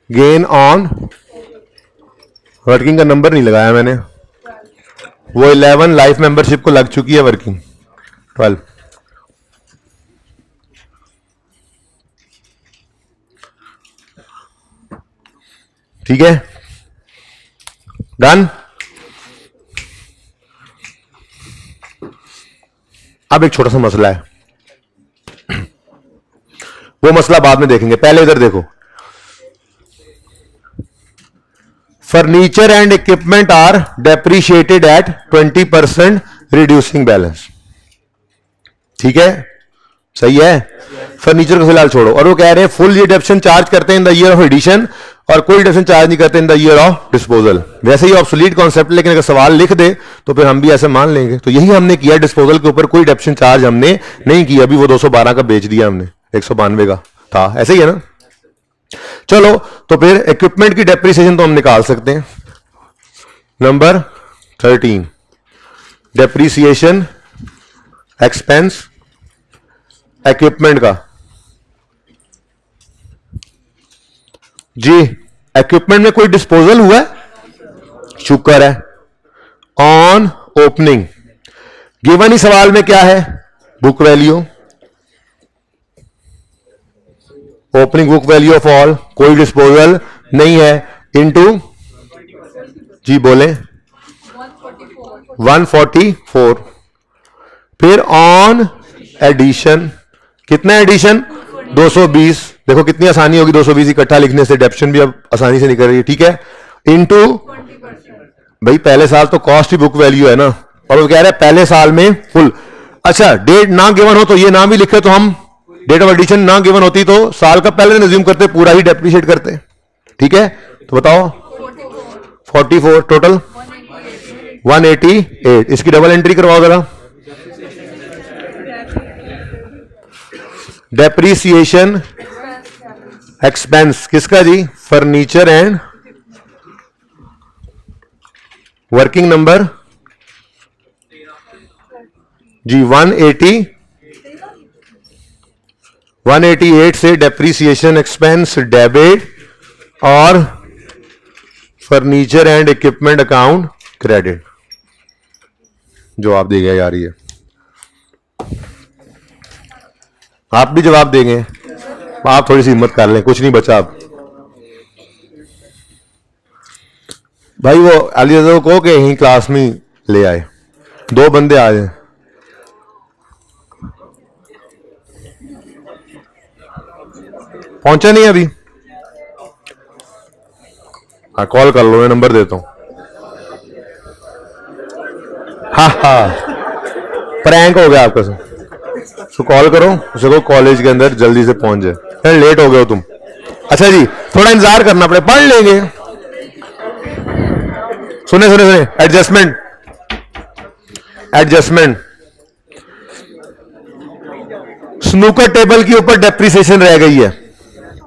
गेन ऑन वर्किंग का नंबर नहीं लगाया मैंने, वो 11 लाइफ मेंबरशिप को लग चुकी है वर्किंग 12। ठीक है, डन। अब एक छोटा सा मसला है, वो मसला बाद में देखेंगे, पहले इधर देखो। Furniture and equipment are depreciated at 20% reducing balance. ठीक है, सही है। फर्नीचर को फिलहाल छोड़ो, और वो कह रहे हैं फुल डिडक्शन चार्ज करते हैं in the year of addition और कोई डिडक्शन चार्ज नहीं करते in the year of disposal. वैसे ही ऑब्सोलीट कॉन्सेप्ट, लेकिन अगर सवाल लिख दे तो फिर हम भी ऐसे मान लेंगे। तो यही हमने किया, डिस्पोजल के ऊपर कोई डिडक्शन चार्ज हमने नहीं किया। अभी वो 212 का बेच दिया हमने, 192 का था, ऐसे ही है ना। चलो, तो फिर इक्विपमेंट की डेप्रिसिएशन तो हम निकाल सकते हैं। नंबर 13, डेप्रिसिएशन एक्सपेंस इक्विपमेंट का। जी, इक्विपमेंट में कोई डिस्पोजल हुआ है? शुक्र है। ऑन ओपनिंग गिवन ही सवाल में क्या है? Book value, opening book value of all, कोई डिस्पोजल नहीं है, इनटू, जी बोले, 144। फिर ऑन एडिशन, कितना एडिशन? 220। देखो कितनी आसानी होगी 220 इकट्ठा लिखने से, डेप्शन भी अब आसानी से निकल रही है। ठीक है, इनटू, भाई पहले साल तो कॉस्ट ही बुक वैल्यू है ना, और वो कह रहे हैं पहले साल में फुल। अच्छा, डेट ना गिवन हो तो ये ना भी लिखे, तो हम डेट ऑफ एडिशन ना गिवन होती तो साल का पहले दिन अज्यूम करते, पूरा ही डेप्रिशिएट करते। ठीक है, तो बताओ 44 टोटल 188। इसकी डबल एंट्री करवाओ जरा। डेप्रिसिएशन एक्सपेंस किसका जी? फर्नीचर एंड वर्किंग नंबर जी 188 से डेप्रिसिएशन एक्सपेंस डेबिट और furniture and equipment account credit. जवाब देगा यार, ये आप भी जवाब देंगे, आप थोड़ी सी हिम्मत कर लें, कुछ नहीं बचा अब। भाई वो अली को कि यहीं क्लास में ले आए, 2 बंदे आ जाए। पहुंचा नहीं अभी? हाँ कॉल कर लो, मैं नंबर देता हूं। हाँ हाँ प्रैंक हो गया आपका सर। तो कॉल करो उसे को कॉलेज के अंदर जल्दी से पहुंच जाए। अरे लेट हो गए हो तुम। अच्छा जी थोड़ा इंतजार करना पड़े, पढ़ लेंगे। सुने सुने सुने, एडजस्टमेंट एडजस्टमेंट। स्नूकर टेबल के ऊपर डेप्रिसिएशन रह गई है,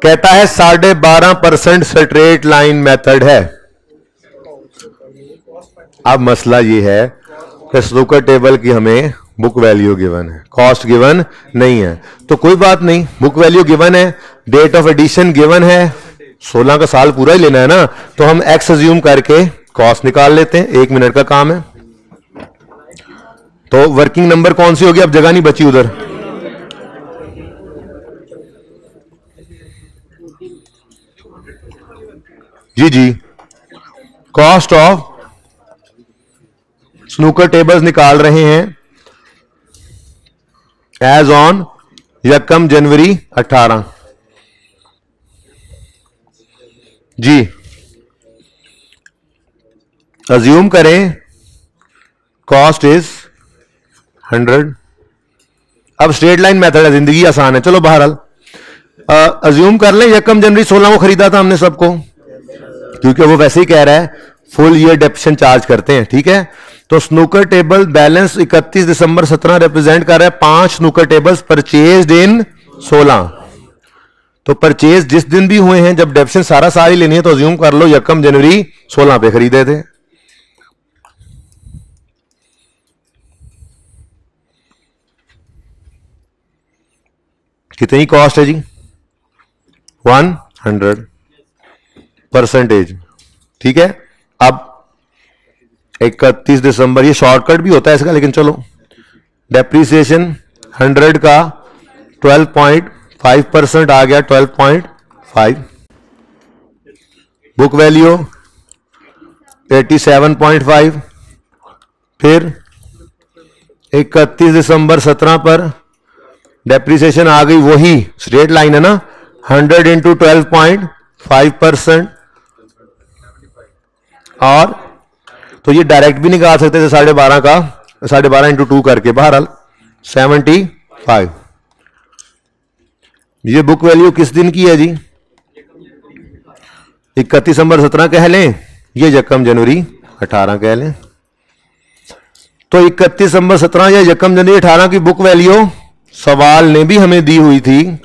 कहता है 12.5% स्ट्रेट लाइन मेथड है। अब मसला यह है कि स्नूकर टेबल की हमें बुक वैल्यू गिवन है, कॉस्ट गिवन नहीं है। तो कोई बात नहीं, बुक वैल्यू गिवन है, डेट ऑफ एडिशन गिवन है, 16 का साल पूरा ही लेना है ना, तो हम एक्स अज्यूम करके कॉस्ट निकाल लेते हैं। 1 मिनट का काम है। तो वर्किंग नंबर कौन सी होगी? अब जगह नहीं बची उधर। जी जी, कॉस्ट ऑफ स्नूकर टेबल्स निकाल रहे हैं एज ऑन यकम जनवरी 18। जी अज्यूम करें कॉस्ट इज 100। अब स्ट्रेट लाइन मेथड है, जिंदगी आसान है। चलो बहरहाल अज्यूम कर लें यकम जनवरी 16 को खरीदा था हमने सबको, क्योंकि वो वैसे ही कह रहा है फुल ईयर डेप्रिसिएशन चार्ज करते हैं। ठीक है, तो snooker table balance 31 December 17 represent कर रहा है 5 स्नूकर टेबल्स परचेज्ड इन 16। तो परचेज जिस दिन भी हुए हैं, जब डेप्रिसिएशन सारा साल ही लेनी है, तो अज्यूम कर लो यकम जनवरी 16 पे खरीदे थे। कितनी कॉस्ट है जी? 100%। ठीक है, अब 31 दिसंबर, ये शॉर्टकट भी होता है इसका, लेकिन चलो डेप्रीसिएशन 100 का 12.5% आ गया, 12.5। Book value 87.5। फिर 31 दिसंबर 17 पर डेप्रीसिएशन आ गई, वही स्ट्रेट लाइन है ना, 100 इंटू 12.5%। और तो ये डायरेक्ट भी निकाल सकते थे 12.5 का, 12.5 इंटू 2 करके, बहरहाल 75। ये बुक वैल्यू किस दिन की है जी? 31 दिसंबर 17 कह लें, ये यकम जनवरी 18 कह लें। तो 31 दिसंबर 17 या यकम जनवरी 18 की बुक वैल्यू सवाल ने भी हमें दी हुई थी,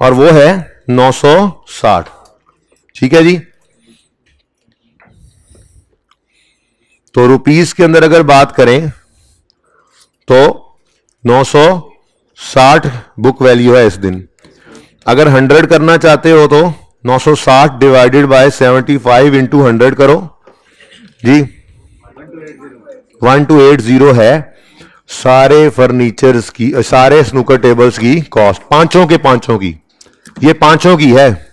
और वो है 960। ठीक है जी, तो रुपीस के अंदर अगर बात करें तो 960 बुक वैल्यू है इस दिन। अगर 100 करना चाहते हो तो 960 डिवाइडेड बाय 75 इंटू 100 करो जी, 1280 है सारे फर्नीचर्स की, सारे स्नूकर टेबल्स की कॉस्ट, पांचों की। ये 5 की है,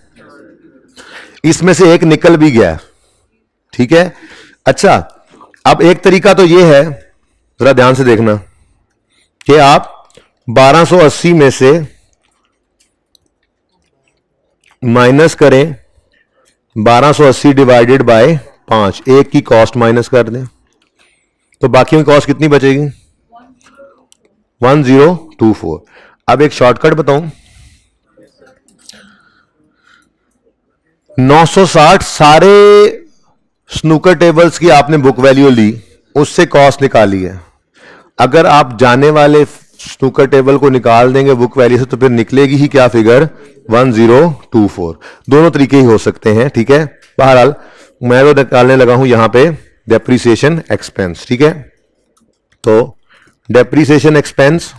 इसमें से एक निकल भी गया। ठीक है, अच्छा अब एक तरीका तो ये है, जरा ध्यान से देखना, कि आप 1280 में से माइनस करें 1280 डिवाइडेड बाय 5, एक की कॉस्ट माइनस कर दें, तो बाकी में कॉस्ट कितनी बचेगी? 1024। अब एक शॉर्टकट बताऊं, 960 सारे स्नूकर टेबल्स की आपने बुक वैल्यू ली, उससे कॉस्ट निकाली है। अगर आप जाने वाले स्नूकर टेबल को निकाल देंगे बुक वैल्यू से, तो फिर निकलेगी ही क्या फिगर? 1024। दोनों तरीके ही हो सकते हैं। ठीक है, बहरहाल मैं तो निकालने लगा हूं यहां पे डेप्रीसिएशन एक्सपेंस। ठीक है, तो डेप्रीसिएशन एक्सपेंस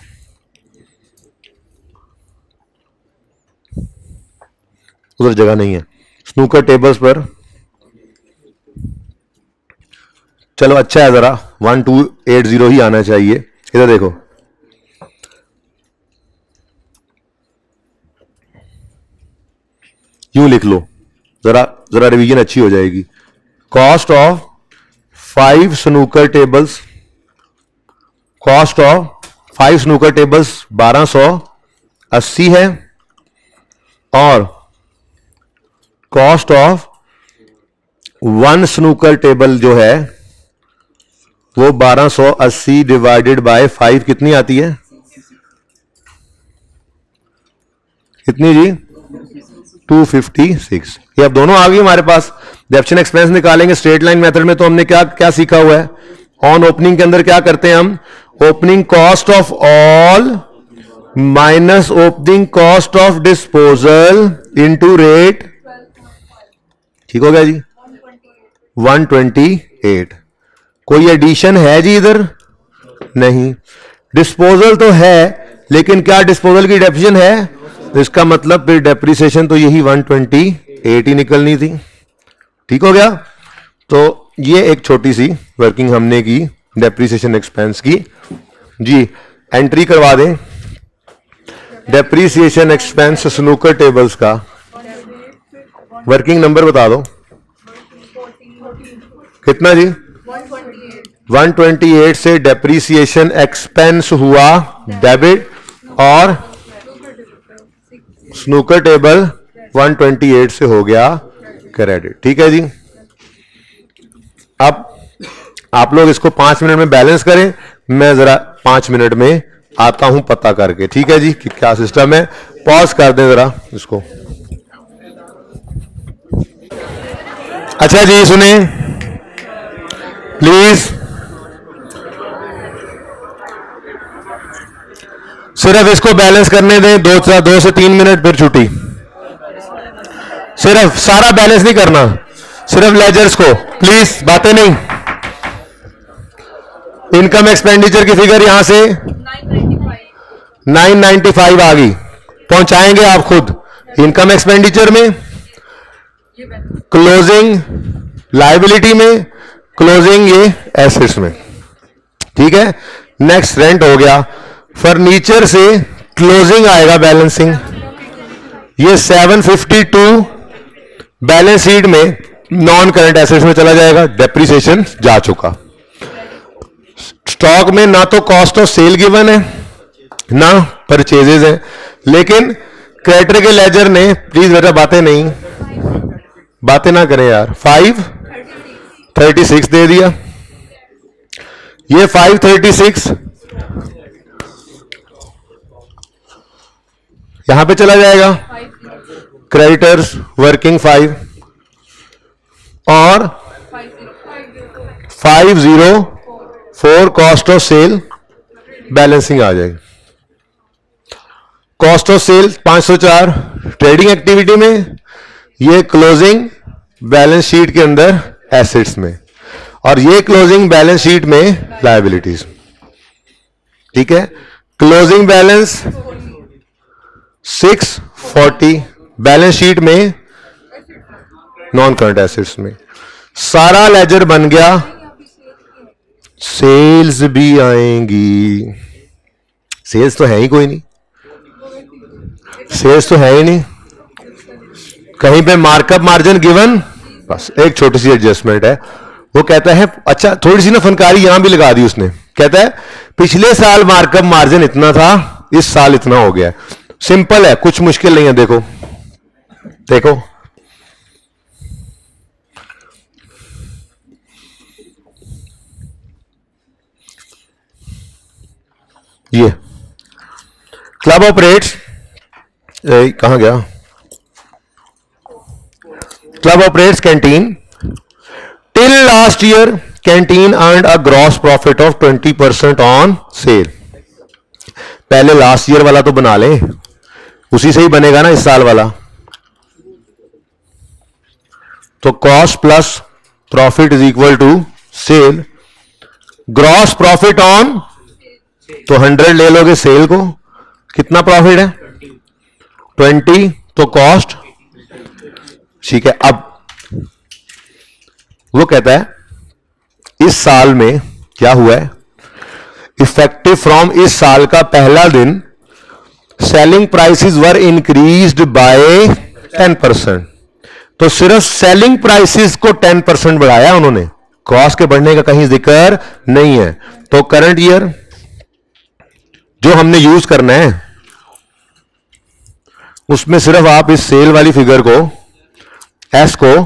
उधर जगह नहीं है स्नूकर टेबल्स पर। चलो अच्छा है, जरा 1280 ही आना चाहिए। इधर देखो, यूं लिख लो, जरा रिवीजन अच्छी हो जाएगी। Cost of 5 snooker tables, cost of 5 snooker tables 1280 है, और कॉस्ट ऑफ 1 स्नूकर टेबल जो है वो 1280 डिवाइडेड बाय 5 कितनी आती है? कितनी जी? 256। ये अब दोनों आ गई हमारे पास। डेप्शन एक्सपेंस निकालेंगे स्ट्रेट लाइन मेथड में, तो हमने क्या क्या सीखा हुआ है? ऑन ओपनिंग के अंदर क्या करते हैं हम? Opening cost of all minus opening cost of disposal into rate. ठीक हो गया जी? 128। कोई एडिशन है जी इधर? नहीं। डिस्पोजल तो है, लेकिन क्या डिस्पोजल की डेफिनेशन है? इसका मतलब फिर डेप्रिसिएशन तो यही 128 ही निकलनी थी। ठीक हो गया? तो ये एक छोटी सी वर्किंग हमने की डेप्रिसिएशन एक्सपेंस की जी। एंट्री करवा दें डेप्रिसिएशन एक्सपेंस स्नूकर टेबल्स का। वर्किंग नंबर बता दो कितना जी? 128 से डेप्रिसिएशन एक्सपेंस हुआ डेबिट, और स्नूकर टेबल 128 से हो गया क्रेडिट। ठीक है जी? अब आप लोग इसको 5 मिनट में बैलेंस करें, मैं जरा 5 मिनट में आता हूं पता करके। ठीक है जी कि क्या सिस्टम है? पॉज कर दें जरा इसको। अच्छा जी सुने प्लीज, सिर्फ इसको बैलेंस करने दें 2 से 3 मिनट, फिर छुट्टी। सिर्फ सारा बैलेंस नहीं करना, सिर्फ लेजर्स को प्लीज, बातें नहीं। इनकम एक्सपेंडिचर की फिगर यहां से 995 आ गई, पहुंचाएंगे आप खुद इनकम एक्सपेंडिचर में, क्लोजिंग लायबिलिटी में, क्लोजिंग ये एसेट्स में। ठीक है? नेक्स्ट रेंट हो गया। फर्नीचर से क्लोजिंग आएगा बैलेंसिंग, ये 752 बैलेंस शीट में नॉन करंट एसेट्स में चला जाएगा, डेप्रिसिएशन जा चुका। स्टॉक में ना तो कॉस्ट ऑफ सेल गिवन है ना परचेजेस है, लेकिन क्रेडिटर के लेजर ने, प्लीज बेटा बातें नहीं, बातें ना करें यार, 536 दे दिया। ये 536 यहां पे चला जाएगा, क्रेडिटर्स वर्किंग 5 और 504 कॉस्ट ऑफ सेल बैलेंसिंग आ जाएगी। Cost of sale 504 trading activity में, ये क्लोजिंग बैलेंस शीट के अंदर एसेट्स में, और ये क्लोजिंग बैलेंस शीट में लायबिलिटीज। ठीक है? क्लोजिंग बैलेंस 640 बैलेंस शीट में नॉन करंट एसेट्स में। सारा लेजर बन गया, सेल्स भी आएंगी। सेल्स तो है ही कोई नहीं, सेल्स तो है ही नहीं, कहीं पे मार्कअप मार्जिन गिवन, बस एक छोटी सी एडजस्टमेंट है। वो कहता है, अच्छा थोड़ी सी ना फनकारी यहां भी लगा दी उसने, कहता है पिछले साल मार्कअप मार्जिन इतना था, इस साल इतना हो गया। सिंपल है, कुछ मुश्किल नहीं है। देखो देखो, ये क्लब ऑपरेट्स, कहां गया? Club operates canteen. Till last year canteen earned a gross profit of 20% on sale. पहले लास्ट ईयर वाला तो बना लें, उसी से ही बनेगा ना इस साल वाला। तो cost plus profit is equal to sale. Gross profit on, तो 100 ले लोगे सेल को, कितना प्रॉफिट है? 20, तो कॉस्ट। ठीक है, अब वो कहता है इस साल में क्या हुआ है, इफेक्टिव फ्रॉम इस साल का पहला दिन selling prices were increased by 10%। तो तो सिर्फ सेलिंग प्राइसेस को 10% बढ़ाया उन्होंने, कॉस्ट के बढ़ने का कहीं जिक्र नहीं है। तो करंट ईयर जो हमने यूज करना है उसमें सिर्फ आप इस सेल वाली फिगर को एस को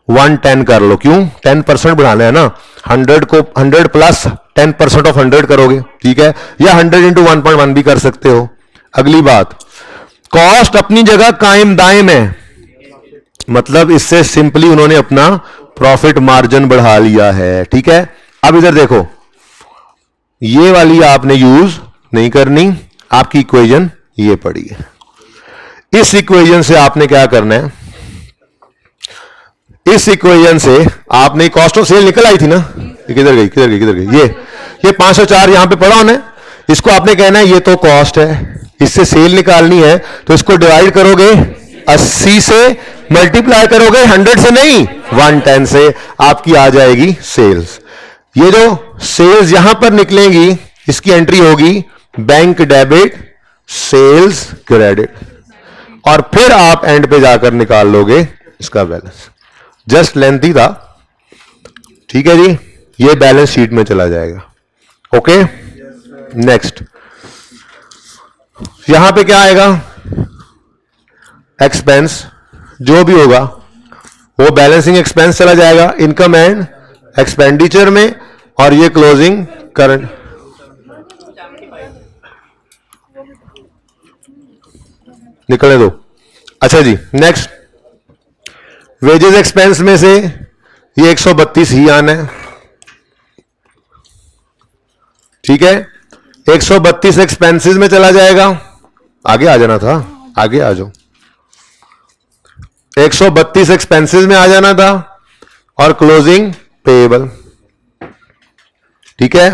110 कर लो। क्यों? 10% बढ़ाना है ना, 100 को 100 प्लस 10% ऑफ 100 करोगे, ठीक है, या 100 इंटू 1.1 भी कर सकते हो। अगली बात, कॉस्ट अपनी जगह कायम दायम है, मतलब इससे सिंपली उन्होंने अपना प्रॉफिट मार्जिन बढ़ा लिया है, ठीक है। अब इधर देखो, ये वाली आपने यूज नहीं करनी, आपकी इक्वेशन ये पड़ी है। इस इक्वेशन से आपने क्या करना है, इस इक्वेशन से आपने कॉस्ट ऑफ सेल निकल आई थी ना, ये किधर गई किधर गई किधर गई, ये 504 यहां पे पड़ा होना, इसको आपने कहना है ये तो कॉस्ट है, इससे सेल निकालनी है तो इसको डिवाइड करोगे 80 से, मल्टीप्लाई करोगे 100 से नहीं 110 से, आपकी आ जाएगी सेल्स। ये जो सेल्स यहां पर निकलेंगी इसकी एंट्री होगी बैंक डेबिट सेल्स क्रेडिट, और फिर आप एंड पे जाकर निकाल लोगे इसका बैलेंस। जस्ट लेंथी था, ठीक है जी, ये बैलेंस शीट में चला जाएगा। ओके, नेक्स्ट यहां पे क्या आएगा, एक्सपेंस जो भी होगा वो बैलेंसिंग एक्सपेंस चला जाएगा इनकम एंड एक्सपेंडिचर में, और ये क्लोजिंग करंट। निकलने दो। अच्छा जी, नेक्स्ट वेजेस एक्सपेंस में से ये 132 ही आना है, ठीक है, 132 एक्सपेंसेस में चला जाएगा, आगे आ जाना था, आगे आ जाओ, 132 एक्सपेंसेस में आ जाना था, और क्लोजिंग पेएबल, ठीक है।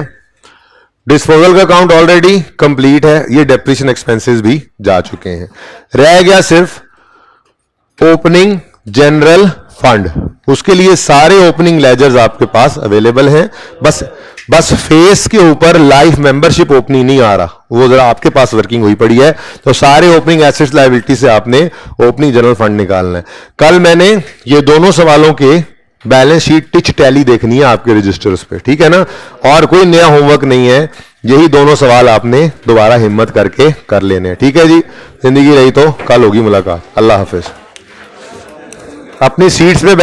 डिस्पोजल का अकाउंट ऑलरेडी कंप्लीट है, ये डेप्रिसिएशन एक्सपेंसेस भी जा चुके हैं, रह गया सिर्फ ओपनिंग जनरल फंड। उसके लिए सारे ओपनिंग लेजर्स आपके पास अवेलेबल हैं, बस फेस के ऊपर लाइफ मेंबरशिप ओपनिंग नहीं आ रहा, वो जरा आपके पास वर्किंग हुई पड़ी है। तो सारे ओपनिंग एसेट्स लायबिलिटी से आपने ओपनिंग जनरल फंड निकालना है। कल मैंने ये दोनों सवालों के बैलेंस शीट टिच टैली देखनी है आपके रजिस्टर्स पे, ठीक है ना, और कोई नया होमवर्क नहीं है, यही दोनों सवाल आपने दोबारा हिम्मत करके कर लेने हैं, ठीक है जी। जिंदगी रही तो कल होगी मुलाकात। अल्लाह हाफिज। अपनी सीट्स पे